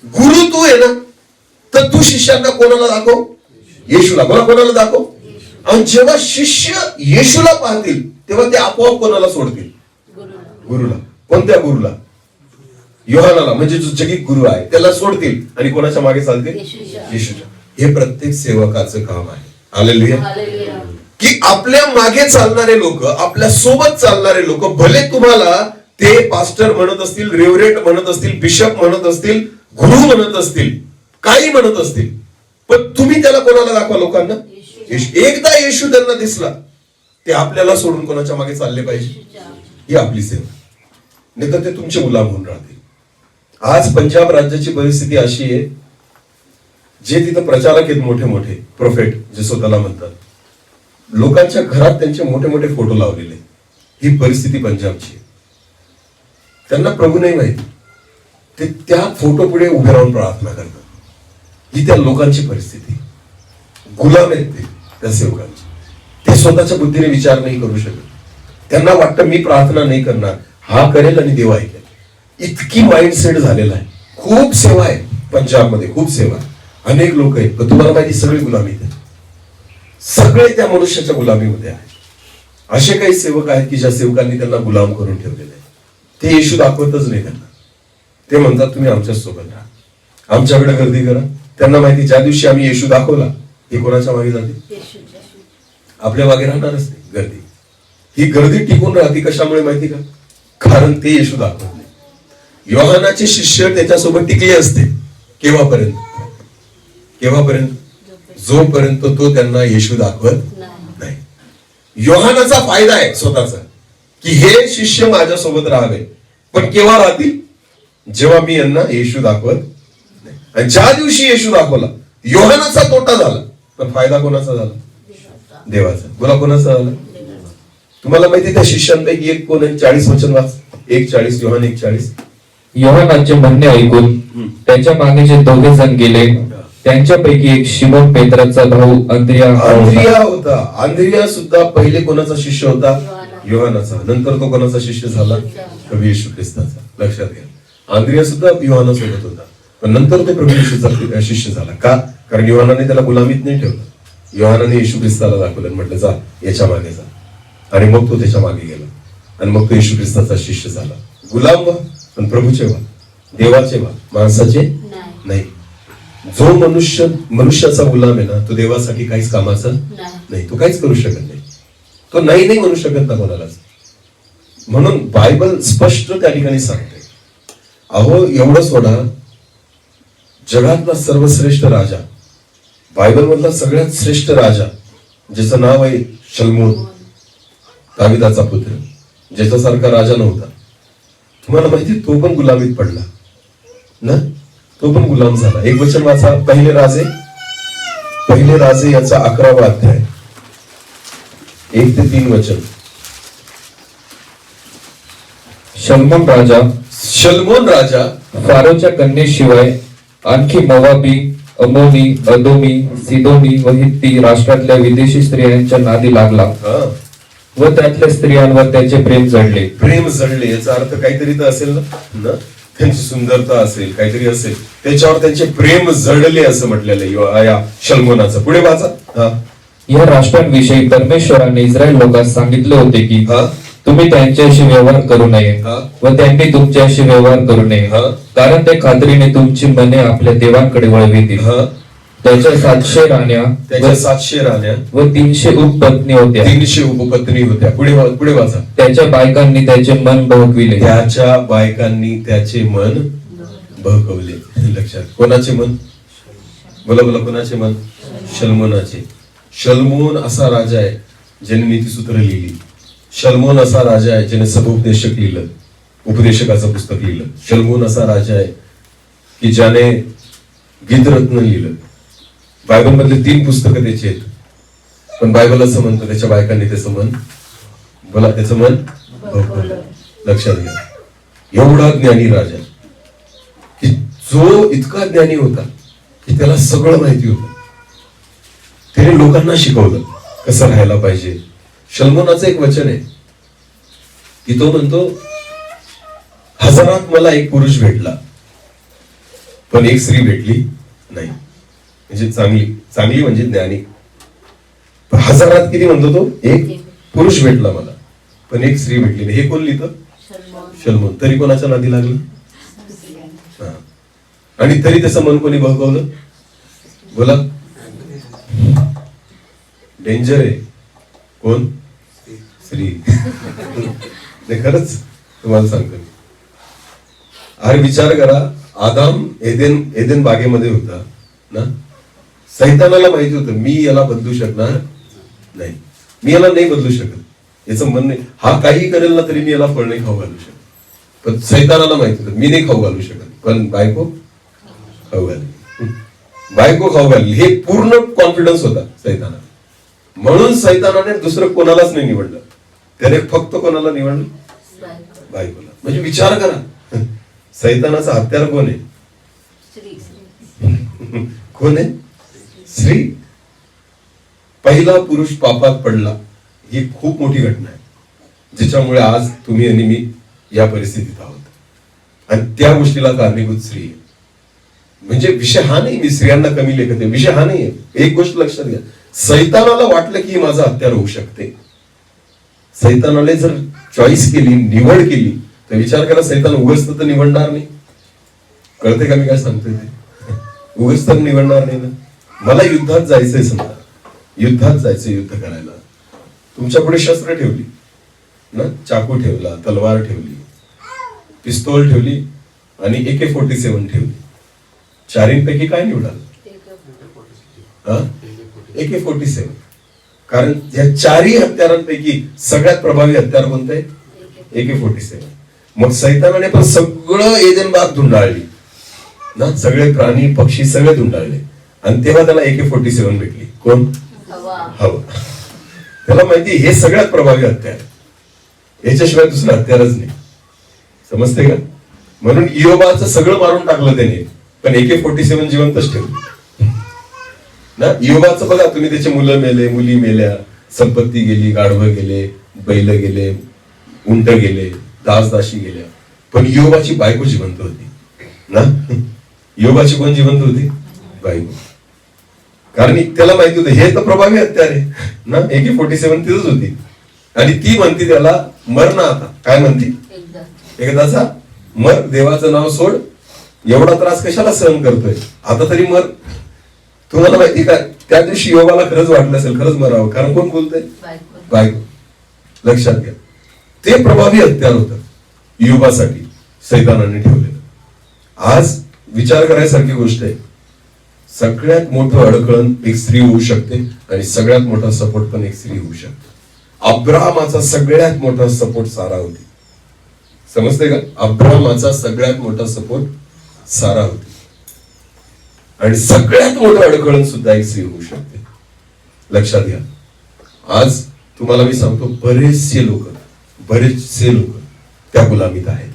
गुरु तू आहे ना, तर तू शिष्यांना कोणाला दाखव? येशूला. बोला कोणाला दाखव? आणि जेव्हा शिष्य येशूला पाहतील तेव्हा ते आपोआप कोणाला सोडतील? गुरुला. कोणत्या गुरुला? योहानाला, म्हणजे जो जगित गुरु आहे त्याला सोडतील आणि कोणाच्या मागे चालतील? येशूच्या. हे प्रत्येक सेवकाचं काम आहे. हालेलुया. की आपल्या मागे चालणारे लोक, आपल्या सोबत चालणारे लोक, भले तुम्हाला ते पास्टर म्हणत असतील, रेव्हरेंड म्हणत असतील, बिशप म्हणत असतील, गुरु म्हणत असतील, काही म्हणत असतील, पण तुम्ही त्याला कोणाला दाखवा? लोकांना. एकदा येशू त्यांना दिसला, ते आपल्याला सोडून कोणाच्या मागे चालले पाहिजे. ही आपली सेवा. नाही तर ते तुमचे गुलाम होऊन राहतील. आज पंजाब राज्याची परिस्थिती अशी आहे, जे तिथं प्रचारक आहेत मोठे मोठे प्रोफेट जे स्वतःला म्हणतात, लोकांच्या घरात त्यांचे मोठे मोठे फोटो लावलेले. ही परिस्थिती पंजाबची आहे. त्यांना प्रभू नाही माहिती, ते त्या फोटो पुढे उभे राहून प्रार्थना करतात. ही त्या लोकांची परिस्थिती. गुलाम आहेत ते त्या सेवकांचे. ते स्वतःच्या बुद्धीने विचार नाही करू शकत. त्यांना वाटतं मी प्रार्थना नाही करणार, हा करेल आणि देव ऐकेल. इतकी माइंडसेट झालेला आहे. खूप सेवा आहे पंजाबमध्ये, खूप सेवा. अनेक लोक आहेत, पण तुम्हाला माहिती सगळे गुलामीत आहेत. सगळे त्या मनुष्याच्या गुलामीमध्ये आहेत. असे काही सेवक आहेत की ज्या सेवकांनी त्यांना गुलाम करून ठेवलेले आहे. ते येशू दाखवतच नाही त्यांना. ते म्हणतात तुम्ही आमच्या सोबत राहा, आमच्याकडे गर्दी करा. त्यांना माहिती ज्या दिवशी आम्ही येशू दाखवला, हे कोणाच्या मागे जाते? आपल्या मागे राहणारच नाही गर्दी. ही गर्दी टिकून राहते कशामुळे माहिती का? कारण ते येशू दाखवत नाही. योहानाचे शिष्य त्याच्यासोबत टिकले असते केव्हापर्यंत? जोपर्यंत तो त्यांना येशू दाखवत नाही. योहानाचा फायदा आहे स्वतःचा, की हे शिष्य माझ्यासोबत राहावे, पण केव्हा राहतील? जेव्हा मी यांना येशू दाखवत नाही. आणि ज्या दिवशी येशू दाखवला, योहानाचा तोटा झाला, पण फायदा कोणाचा झाला? देवाचा. बोला, कोणाचा झाला? तुम्हाला माहिती त्या शिष्यांपैकी एक कोण आहे? 40 वचन वाच. 1:40, योहान 1:40. योहानाचे म्हणणे ऐकून त्याच्या मागे जे दोघे जण गेले, त्यांच्यापैकी एक शिमोन पेत्राचा भाऊ अंद्रिया होता. अंद्रिया सुद्धा पहिले कोणाचा शिष्य होता? योहानाचा. नंतर तो कोणाचा शिष्य झाला? प्रभू येशू ख्रिस्ताचा. लक्षात घ्या, अंद्रिया सुद्धा योहानासोबत होता, पण नंतर तो प्रभू येशूचा शिष्य झाला. का? कारण योहानाने त्याला गुलामीत नाही ठेवलं. योहानाने येशू ख्रिस्ताला दाखवलं, म्हटलं जा याच्या मागे जा, आणि मग तो त्याच्या मागे गेला, आणि मग तो येशू ख्रिस्ताचा शिष्य झाला. गुलाम व्हा, पण प्रभूचे व्हा, देवाचे व्हा, माणसाचे नाही. जो मनुष्याचा गुलाम आहे ना, तो देवासाठी काहीच कामाचा नाही. तो काहीच करू शकत नाही. तो नाही म्हणू शकत ना कोणालाच. म्हणून बायबल स्पष्ट त्या ठिकाणी सांगते, अहो एवढं सोडा, जगातला सर्वश्रेष्ठ राजा, बायबल मधला सगळ्यात श्रेष्ठ राजा, ज्याचं नाव आहे शलमोन, दाविदाचा पुत्र, ज्याच्यासारखा राजा नव्हता. तुम्हाला माहिती, तो पण गुलामीत पडला ना, तो पण गुलाम झाला. एक वचन वाचा, पहिले राजे याचा 11वा अध्याय, 1 ते 3 वचन. शलमोन राजा फारोच्या कन्येशिवाय आणखी मोवाबी, अमोनी, अदोमी, सिदोनी व हित्ती राष्ट्रातल्या विदेशी स्त्रियांच्या नादी लागला व त्यातल्या स्त्रियांवर त्याचे प्रेम जडले. याचा अर्थ काहीतरी तर असेल ना, त्यांची सुंदरता असेल, काहीतरी असेल, त्याच्यावर त्यांचे प्रेम जडले असं म्हटलेलं आहे या शलमोनाचं. पुढे वाचा. या राष्ट्रांविषयी परमेश्वराने इस्रायल लोकांस सांगितले होते की तुम्ही त्यांच्याशी व्यवहार करू नये व त्यांनी तुमच्याशी व्यवहार करू नये, कारण ते खात्रीने तुमची मने आपल्या देवांकडे वळवितील. त्याच्या 700 राण्या व 300 उपपत्नी होत्या. पुढे वाचा. त्याच्या बायकांनी त्याचे मन बहकविले. लक्षात. कोणाचे मन? बोला, कोणाचे मन? शलमोनाचे. शलमोन असा राजा आहे ज्याने नीतीसूत्र लिहिली. शलमोन असा राजा आहे ज्याने सभोपदेशक लिहिलं, उपदेशकाचं पुस्तक लिहिलं. शलमोन असा राजा आहे की ज्याने गीतरत्न लिहिलं. बायबल मधले 3 पुस्तकं त्याची आहेत, पण बायबल असं म्हणतो त्याच्या बायकांनी त्याचं मन, बोला, त्याचं मन बहकवलं. लक्षात घ्या, एवढा ज्ञानी राजा की जो इतका ज्ञानी होता की त्याला सगळं माहिती होतं. त्याने लोकांना शिकवलं कसं राहायला पाहिजे. शलमोनाचं एक वचन आहे की तो म्हणतो, 1000 मला एक पुरुष भेटला, पण एक स्त्री भेटली नाही. म्हणजे चांगली म्हणजे ज्ञानी. 1000 किती म्हणतो तो? एक पुरुष भेटला मला, पण एक स्त्री भेटली नाही. हे कोण लिहितं? शलमोन. तरी कोणाच्या नादी लागलं? आणि तरी त्याचं मन कोणी बहकवलं? बोला, डेंजर आहे. कोण? स्त्री. नाही, खरंच तुम्हाला सांगतो. अरे विचार करा, आदाम एदेन बागेमध्ये होता ना, सैतानाला माहिती होतं मी याला बदलू शकणार नाही, मी याला नाही बदलू शकत, याचं मन नाही, हा काही करेल ना तरी मी याला फळ नाही खाऊ घालू शकत. पण सैतानाला माहिती होतं मी नाही खाऊ घालू शकत, पण बायको खाऊ घालली. हे पूर्ण कॉन्फिडन्स होता सैताना. म्हणून सैतानाने दुसरं कोणालाच नाही निवडलं, त्याने फक्त कोणाला निवडलं? बायकोला. म्हणजे विचार करा, सैतानाचा हत्यार कोण आहे? कोण आहे? स्त्री. पहिला पुरुष पापात पडला, ही खूप मोठी घटना आहे, ज्याच्यामुळे आज तुम्ही आणि मी या परिस्थितीत आहोत. आणि त्या गोष्टीला कारणीभूत स्त्री आहे. म्हणजे विषय हा नाही, मी स्त्रियांना कमी लेखत आहे, विषय हा नाहीये. एक गोष्ट लक्षात घ्या, सैतानाला वाटलं की माझं हत्यार होऊ शकते. सैतानाने जर चॉईस केली, निवड केली, तर विचार करा, सैतान उगाच तर निवडणार नाही. कळते का मी काय सांगतोय ते? उगाच तर निवडणार नाही ना. मला युद्धात जायचंय, समजा युद्धात जायचंय, युद्ध करायला, तुमच्या पुढे शस्त्र ठेवली ना, चाकू ठेवला, तलवार ठेवली, पिस्तोल ठेवली आणि AK-47 ठेवली. चारींपैकी काय निवडाल? AK-47. कारण या चारही हत्यारांपैकी सगळ्यात प्रभावी हत्यार कोणतं आहे? AK-47. मग सैतानाने पण सगळं एदेन बाग धुंडाळली ना, सगळे प्राणी पक्षी सगळे धुंडाळले आणि तेव्हा त्याला AK-47 भेटली. कोण? हवा. त्याला माहिती हे सगळ्यात प्रभावी हत्यार, याच्याशिवाय दुसरं हत्यारच नाही. समजते का? म्हणून इयोबाचं सगळं मारून टाकलं त्याने, पण AK-47 जिवंतच ठेवलं ना. इयोबाचं बघा तुम्ही, त्याचे मुलं मेले, मुली मेल्या, संपत्ती गेली, गाढवं गेले, बैल गेले, उंट गेले, दासदाशी गेल्या, पण इयोबाची बायको जिवंत होती ना. इयोबाची कोण जिवंत होती? बायको. कारण त्याला माहिती होतं हे तर प्रभावी हत्यार आहे ना. AK-47 तिथंच होती आणि ती म्हणती त्याला मर ना आता. काय म्हणती? एकदाचा मर, देवाचं नाव सोड, एवढा त्रास कशाला सहन करतोय, आता तरी मर. तुम्हाला माहिती का, त्या दिवशी योगाला खरंच वाटलं असेल खरंच मरावं, कारण कोण बोलतंय? बायको. लक्षात घ्या, ते प्रभावी हत्यार होतं युगासाठी सैतानाने ठेवलेलं. आज विचार करायसारखी गोष्ट आहे, सगळ्यात मोठं अडकळण एक स्त्री होऊ शकते आणि सगळ्यात मोठा सपोर्ट पण एक स्त्री होऊ शकते. अब्राहमाचा सगळ्यात मोठा सपोर्ट सारा होती. समजते का? अब्राहमाचा सगळ्यात मोठा सपोर्ट सारा होती आणि सगळ्यात मोठं अडकळण सुद्धा एक स्त्री होऊ शकते. लक्षात घ्या. आज तुम्हाला मी सांगतो, बरेचसे लोक त्या गुलामीत आहेत.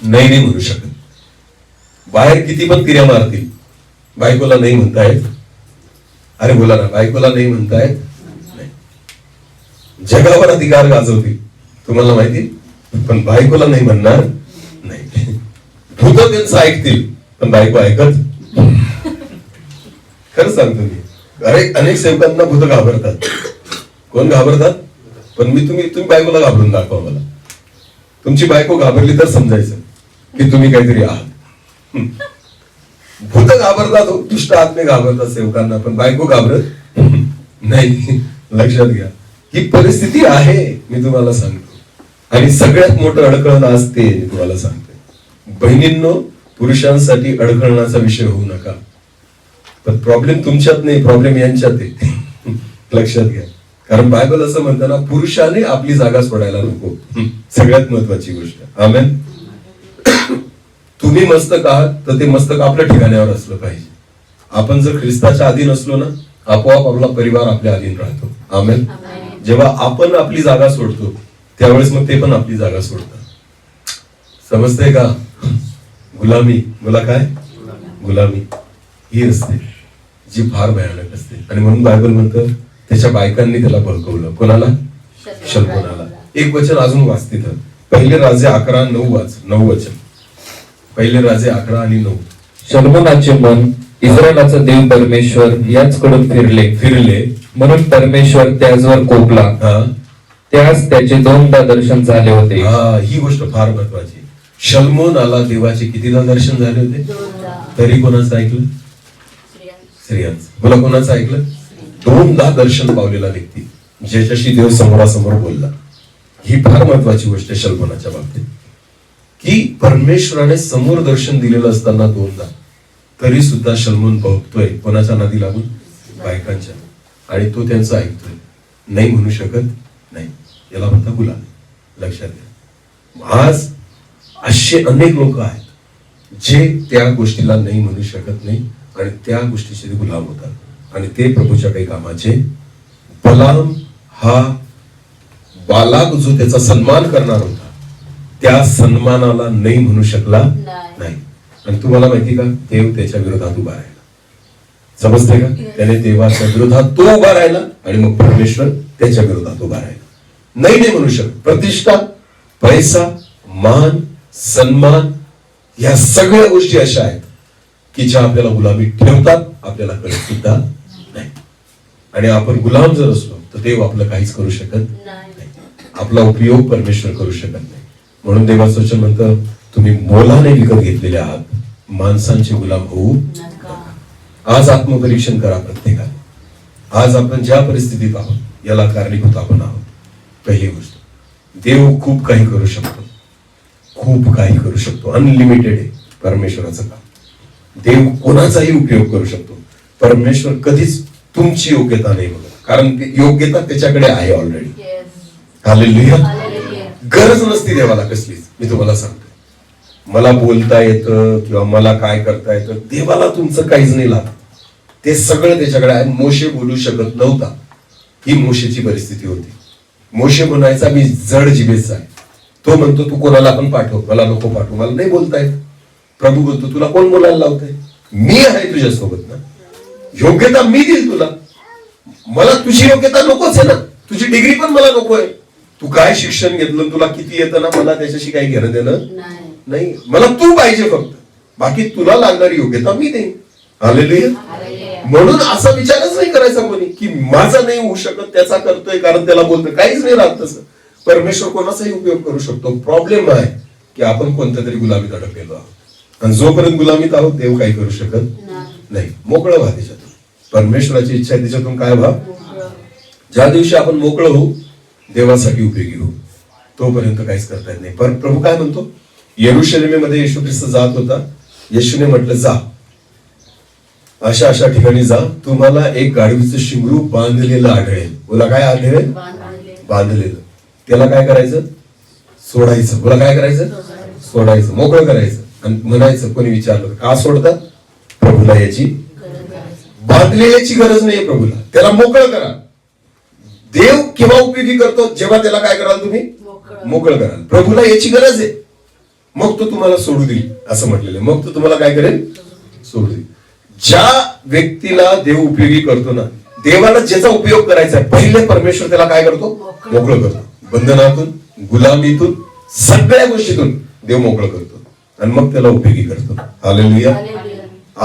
नाही म्हणू शकत. बाहेर किती पण तिऱ्या मारतील, बायकोला नाही म्हणतायत. अरे बोला ना, बायकोला नाही म्हणतायत. जगावर अधिकार गाजवतील, तुम्हाला माहिती, पण बायकोला नाही म्हणणार नाही. भूत त्यांचं ऐकतील, पण बायको ऐकत. खरं सांगतो मी, अरे अनेक सेवकांना भूत घाबरतात. कोण घाबरतात? पण तुम्ही बायकोला घाबरून दाखवा मला. तुमची बायको घाबरली तर समजायचं की तुम्ही काहीतरी आहात. भूत घाबरतात, दुष्ट आत्मे घाबरतात सेवकांना, पण बायको घाबरत नाही. लक्षात घ्या, ही परिस्थिती आहे, मी तुम्हाला सांगतो. आणि सगळ्यात मोठं अडकळण असते, मी तुम्हाला सांगतो. बहिणींनो, पुरुषांसाठी अडकळणाचा विषय होऊ नका. पण प्रॉब्लेम तुमच्यात नाही, प्रॉब्लेम यांच्यात आहे. लक्षात घ्या. कारण बायबल असं म्हणतं ना, पुरुषाने आपली जागा सोडायला नको. सगळ्यात महत्वाची गोष्ट. आमेन. तुम्ही मस्तक आहात तर ते मस्तक आपल्या ठिकाणावर असलं पाहिजे. आपण जर ख्रिस्ताच्या अधीन असलो ना, आपोआप आपला परिवार आपल्या अधीन राहतो. आमेन. जेव्हा आपण आपली जागा सोडतो त्यावेळेस मग ते पण आपली जागा सोडतात. समजते का? गुलामी, बोला काय? गुलामी ही असते जी फार भयानक असते. आणि म्हणून बायबल म्हणतं त्याच्या बायकांनी त्याला बळकवलं. कोणाला? शल्मोनाला. एक वचन अजून वाचते तर, पहिले राजे 11:9 वाच. 9 वचन. पहिले राजे 11 आणि 9. शल्मोनाचे मन इस्रायलाचा देव परमेश्वर याचकडून फिरले म्हणून परमेश्वर त्याचवर कोपला. त्यास त्याचे 2दा दर्शन झाले होते. ही गोष्ट फार महत्वाची. शल्मोनाला देवाचे कितीदा दर्शन झाले होते? तरी कोणाचं ऐकलं? स्त्रियांचं. बोला, कोणाचं ऐकलं? 2दा दर्शन पावलेला व्यक्ती, ज्याच्याशी देव समोरासमोर बोलला. ही फार महत्वाची गोष्ट आहे शल्मोनाच्या बाबतीत, की परमेश्वराने समोर दर्शन दिलेलं असताना 2दा तरी सुद्धा शल्मोन बघतोय कोणाच्या नादी लागून? बायकांच्या. आणि तो त्यांचं ऐकतोय, नाही म्हणू शकत नाही. याला म्हणता गुलामी. लक्षात घ्या. आज असे अनेक लोक आहेत जे त्या गोष्टीला नाही म्हणू शकत नाही आणि त्या गोष्टीचे गुलाम होतात, आणि ते प्रभूच्या काही कामाचे. बलाम हा बालाक जो त्याचा सन्मान करणार होता, त्या सन्मानाला नाही म्हणू शकला नाही. आणि तुम्हाला माहिती का, देव त्याच्या विरोधात उभा राहिला. समजते का? त्याने देवाच्या विरोधात तो उभा राहिला आणि मग परमेश्वर त्याच्या विरोधात उभा राहिला. नाही म्हणू शकत. प्रतिष्ठा, पैसा, मान, सन्मान, या सगळ्या गोष्टी अशा आहेत की ज्या आपल्याला गुलामीत ठेवतात, आपल्याला कळत सुद्धा नाही. आणि आपण गुलाम जर असलो तर देव आपलं काहीच करू शकत नाही. आपला उपयोग परमेश्वर करू शकत नाही. म्हणून देवाचं वचन म्हणतं, तुम्ही मोलाने विकत घेतलेले आहात, माणसांचे गुलाम होऊ नका. आज आत्मपरीक्षण करा प्रत्येकाने. आज आपण ज्या परिस्थितीत आहोत याला कारणीभूत आपण आहोत. पहिली गोष्ट, देव खूप काही करू शकतो, खूप काही करू शकतो. अनलिमिटेड आहे परमेश्वराचं काम. देव कोणाचाही उपयोग करू शकतो. परमेश्वर कधीच तुमची योग्यता नाही बघत, कारण ती योग्यता त्याच्याकडे आहे ऑलरेडी. हालेलुया. गरज नसती देवाला कसलीच. मी तुम्हाला सांगतो, मला बोलता येतं किंवा मला काय करता येतं, देवाला तुमचं काहीच नाही लागत. ते सगळं त्याच्याकडे आहे. मोशे बोलू शकत नव्हता, ही मोशेची परिस्थिती होती. मोशे म्हणायचा मी जड जिभेचा आहे. तो म्हणतो तू कोणाला पण पाठव, मला नको पाठव, मला नाही बोलता येत. प्रभू बोलतो तुला कोण बोलायला लावतंय, मी आहे तुझ्यासोबत ना, योग्यता मी देईल तुला. मला तुझी योग्यता नकोच आहे ना, तुझी डिग्री पण मला नको आहे. तू काय शिक्षण घेतलं, तुला किती येतं ना, मला त्याच्याशी काही घेणं देणं नाही. मला तू पाहिजे फक्त, बाकी तुला लागणारी योग्यता मी देईन. हालेलुया. म्हणून असा विचारच नाही करायचा कोणी की माझा नाही होऊ शकत, त्याचा करतोय कारण त्याला बोलतोय. काहीच नाही राहत तसं. परमेश्वर कोणाचाही उपयोग करू शकतो. प्रॉब्लेम आहे की आपण कोणत्या तरी गुलामीत अडकलेलो आहोत, आणि जोपर्यंत गुलामीत आहोत देव काही करू शकत नाही. मोकळं व्हा त्याच्यातून. परमेश्वराची इच्छा आहे त्याच्यातून काय व्हा. ज्या दिवशी आपण मोकळं होऊ, देवासाठी उपयोगी होऊ, तोपर्यंत काहीच करता येत नाही. पण प्रभू काय म्हणतो, यरूशलेमेमध्ये येशू ख्रिस्त जात होता. येशूने म्हटलं जा, अशा अशा ठिकाणी जा, तुम्हाला एक गाढवीचं शिंगरू बांधलेलं आढळेल. बोला काय आढळेल. बांधलेलं. त्याला काय करायचं, सोडायचं. बोला काय करायचं, सोडायचं, मोकळं करायचं. आणि म्हणायचं, कोणी विचारलं का सोडतात, प्रभूला याची बांधलेल्याची गरज नाही प्रभूला, त्याला मोकळं करा. देव केव्हा उपयोगी करतो, जेव्हा त्याला काय कराल तुम्ही, मोकळं कराल. प्रभूला याची गरज आहे, मग तो तुम्हाला सोडू देईल असं म्हटलेलं. मग तो तुम्हाला काय करेल, सोडू देईल. ज्या व्यक्तीला देव उपयोगी करतो ना, देवाला ज्याचा उपयोग करायचा आहे, पहिले परमेश्वर त्याला काय करतो, मोकळं करतो. बंधनातून, गुलामीतून, सगळ्या गोष्टीतून देव मोकळं करतो आणि मग त्याला उपयोगी करतो. हालेलुया.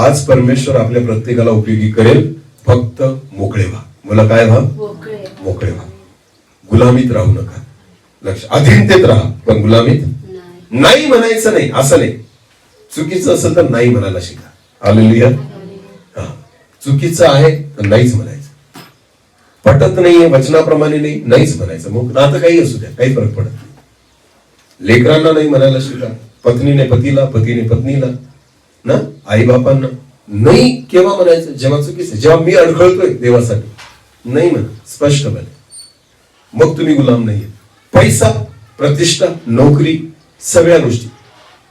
आज परमेश्वर आपल्या प्रत्येकाला उपयोगी करेल, फक्त मोकळे व्हा. मला काय व्हा, मोकळे व्हा. गुलामीत राहू नका. लक्ष, अधीनतेत राहा पण गुलामीत नाही. म्हणायचं नाही असं नाही. चुकीचं असेल तर नाही म्हणायला शिका. हालेलुया. चुकीचं आहे तर नाहीच म्हणायचं. पटत नाहीये वचनाप्रमाणे नाही, नाहीच म्हणायचं. मग आता काही असू द्या, काही फरक पडत नाही. लेकरांना नाही म्हणायला शिका, पत्नीने पतीला, पतीने पत्नीला ना, आई बापांना नाही केव्हा म्हणायचं, जेव्हा चुकीचं, जेव्हा मी अडखळतोय देवासाठी नाही म्हणा स्पष्टपणे. मग तुम्ही गुलाम नाहीये. पैसा, प्रतिष्ठा, नोकरी, सगळ्या गोष्टी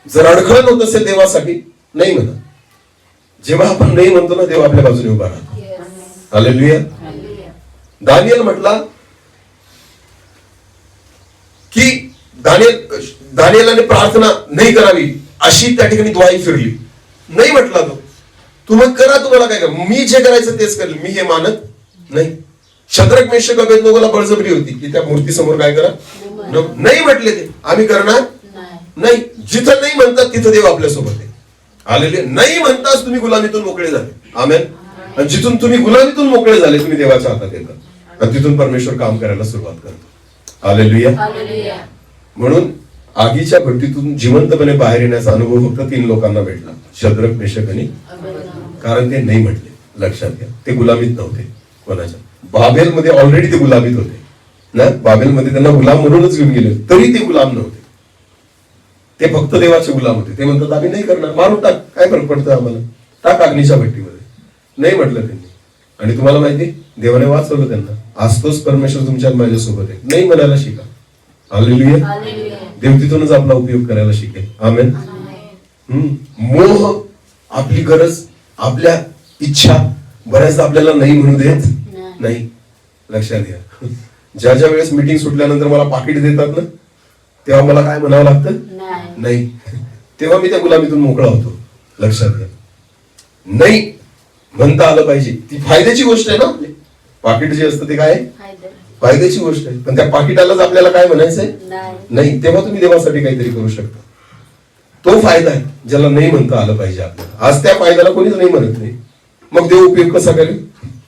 जर अडखळत होत असेल देवासाठी, नाही म्हणा. जेव्हा आपण नाही म्हणतो ना, देव आपल्या बाजूने उभा राहतो. हालेलुया. दानियल म्हटला की दानियेलाने प्रार्थना नाही करावी अशी त्या ठिकाणी द्वाई फिरली. नाही म्हटला तो, तुम्ही करा, तुम्हाला काय करा, मी जे करायचं तेच करेल, मी हे मानत नाही. शद्रक मेषक अबेदनोगोला बळजबरी होती की त्या मूर्ती समोर काय करा, नाही म्हटले ते, आम्ही करणार नाही. जिथं नाही म्हणतात तिथं देव आपल्यासोबत आहे. आलेले नाही म्हणताच तुम्ही गुलामीतून मोकळे झाले. आमेन. आणि जिथून तुम्ही गुलामीतून मोकळे झाले, तुम्ही देवाच्या हातात येतात आणि तिथून परमेश्वर काम करायला सुरुवात करतो. हालेलुया. म्हणून आगीच्या भट्टीतून जिवंतपणे बाहेर येण्याचा अनुभव फक्त 3 लोकांना भेटला, शद्रक, मेषक आणि कारण ते नाही म्हटले. लक्षात घ्या, ते गुलामीत नव्हते. कोणाच्या, बाबेलमध्ये ऑलरेडी ते गुलामीत होते ना. बाबेलमध्ये त्यांना गुलाम म्हणूनच घेऊन गेले, तरी ते गुलाम नव्हते. ते फक्त देवाचे गुलाम होते. ते म्हणतात आम्ही नाही करणार, मारून टाक, काय फरक पडतं आम्हाला, टाक अग्नीच्या भट्टीमध्ये. नाही म्हटलं त्यांनी. आणि तुम्हाला माहिती, देवाने वाचवलं त्यांना. आज तोच परमेश्वर तुमच्या माझ्यासोबत आहे. नाही म्हणायला शिका. हालेलुया. देव तिथूनच आपला उपयोग करायला शिकेल. आमेन. मोह, आपली गरज, आपल्या इच्छा बऱ्याचदा आपल्याला नाही म्हणू देत नाही. लक्षात घ्या, ज्या ज्या वेळेस मीटिंग सुटल्यानंतर मला पाकिट देतात ना, तेव्हा मला काय म्हणावं लागतं, नाही. तेव्हा मी त्या गुलामीतून मोकळा होतो. लक्षात घ्या, नाही म्हणता आलं पाहिजे. ती फायद्याची गोष्ट आहे ना. आपली पाकिट जे असतं ते काय फायद्याची गोष्ट आहे, पण त्या पाकिटालाच आपल्याला काय म्हणायचंय, नाही. तेव्हा तुम्ही देवासाठी काहीतरी करू शकता. तो फायदा आहे ज्याला नाही म्हणता आलं पाहिजे आपल्याला. आज त्या फायद्याला कोणीच नाही म्हणत नाही. मग देव उपयोग कसा करेल,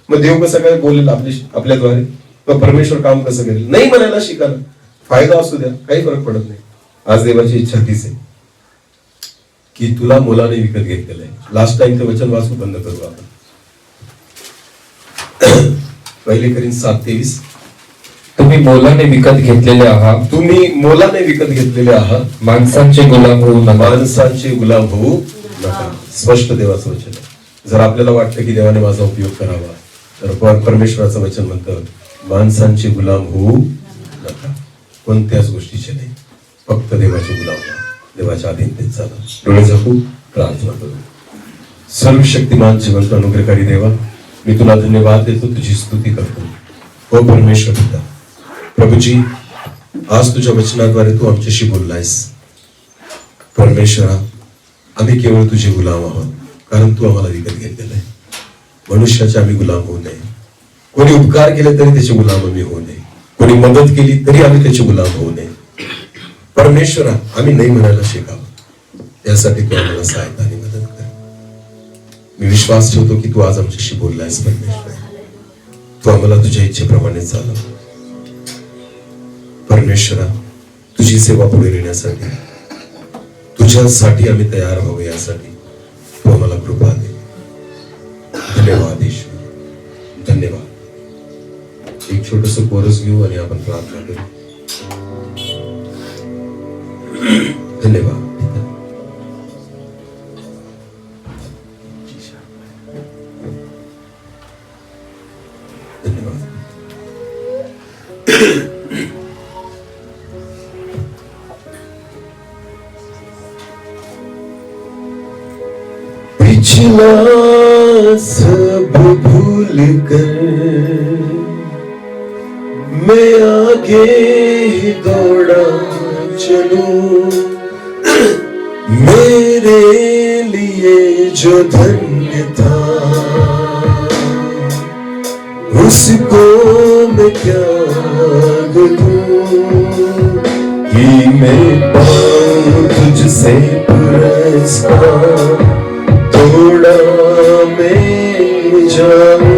मग देव कसा काय बोलेल आपल्याद्वारे, मग परमेश्वर काम कसं करेल. नाही म्हणायला शिका ना. फायदा असू द्या, काही फरक पडत नाही. आज देवाची इच्छा तीच आहे की तुला मुलाने विकत घेतलेलं आहे. लास्ट टाइम ते वचन वाचू बंद करू आपण. 1 कोरिंथ 7:23. तुम्ही मोलाने विकत घेतलेले आहात, तुम्ही मोलाने विकत घेतलेले आहात, माणसांचे गुलाम होऊ नका. माणसांचे गुलाम होऊ नका. स्पष्ट देवाचं वचन आहे. जर आपल्याला वाटतं की देवाने माझा उपयोग करावा, तर परमेश्वराचं वचन म्हणतं माणसांचे गुलाम होऊ नका. कोणत्याच गोष्टीचे नाही, फक्त देवाचे गुलाम व्हा, देवाच्या अधीनतेत चाला. डोळे झाकू प्रार्थना करू. सर्वशक्तिमान जिवंत अनुग्रहकारी देवा, मी तुला धन्यवाद देतो, तुझी स्तुती करतो. हो परमेश्वर पिता, प्रभूजी, आज तुझ्या वचनाद्वारे तू आमच्याशी बोललायस. परमेश्वरा, आम्ही केवळ तुझे गुलाम आहोत, कारण तू आम्हाला विकत घेतलेलं आहे. मनुष्याचे आम्ही गुलाम होऊ नये. कोणी उपकार केले तरी त्याचे गुलाम आम्ही होऊ नये. कोणी मदत केली तरी आम्ही त्याचे गुलाम होऊ नये. परमेश्वरा, आम्ही नाही म्हणायला शिकावं, यासाठी तू आम्हाला सहायता आणि मदत कर. मी विश्वास ठेवतो की तू आज आमच्याशी बोललायस. परमेश्वर, तू आम्हाला तुझ्या इच्छेप्रमाणे चालव. परमेश्वरा, तुझी सेवा पुढे नेण्यासाठी, तुझ्यासाठी आम्ही तयार व्हावं, यासाठी तू आम्हाला कृपा दे. धन्यवाद ईश्वर, धन्यवाद. एक छोटस कोरस घेऊ आणि आपण प्रार्थना करू. धन्यवाद. धन्यवाद. पिछला सब भूल कर मैं आगे ही दौड़ा चलूं. मेरे लिए जो धन्य था उसको मैं त्याग दूं. कि मैं पाऊं तुझसे पुरस्कार, थोड़ा मैं जाऊं.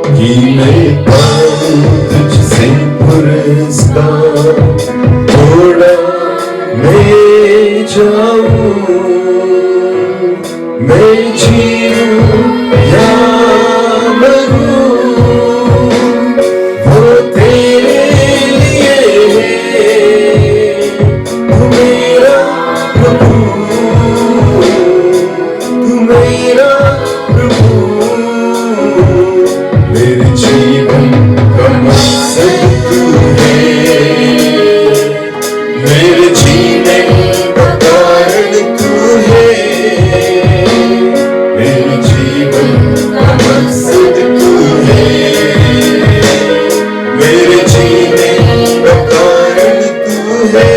कि मैं पाऊं तुझसे पुरस्कार, थोड़ा मैं जाऊं. मैं जीऊं या मरूं, वो तेरे लिए. तू मेरा प्रभु, तू मेरा प्रभु. मेरे जीवन का मकसद तू है, मेरे जीने का कारण तू है. मेरे जीवन का मकसद तू है, मेरे जीने का कारण तू है.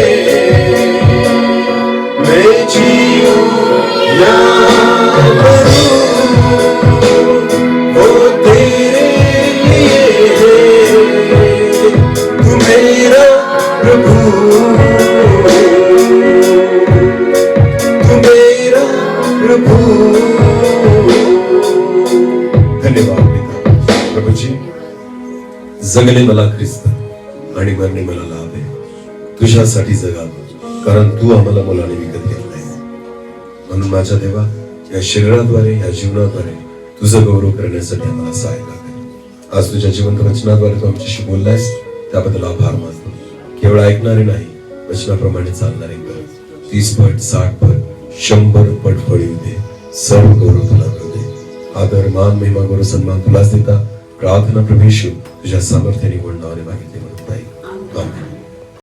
मैं जीऊं या मरूं, वो तेरे लिए है. तू मेरा प्रभु, तू मेरा प्रभु. धन्यवाद पिता. प्रभूजी, जगणे मला ख्रिस्त आणि मरणे मला लाभ आहे. तुझ्यासाठी जगावं, कारण तू आम्हाला मुलाने विकत घेतलाय. म्हणून माझ्या देवा, या शरीराद्वारे, या जीवनाद्वारे तुझं गौरव करण्यासाठी आम्हाला सहायता कर. आज तुझ्या जिवंत वचनाद्वारे तू आमच्याशी बोललायस, त्याबद्दल आभार मानतो. केवळ ऐकणारे नाही, वचनाप्रमाणे चालणारे कर. 30 पट, 60 पट, 100 पट फळ येऊ दे. सर्व गौरव तुला करू दे. आदर, मान, महिमा, गौरव, सन्मान तुलाच देता. प्रार्थना प्रभू येशू तुझ्या सामर्थ्याने गोड नावाने मागितली.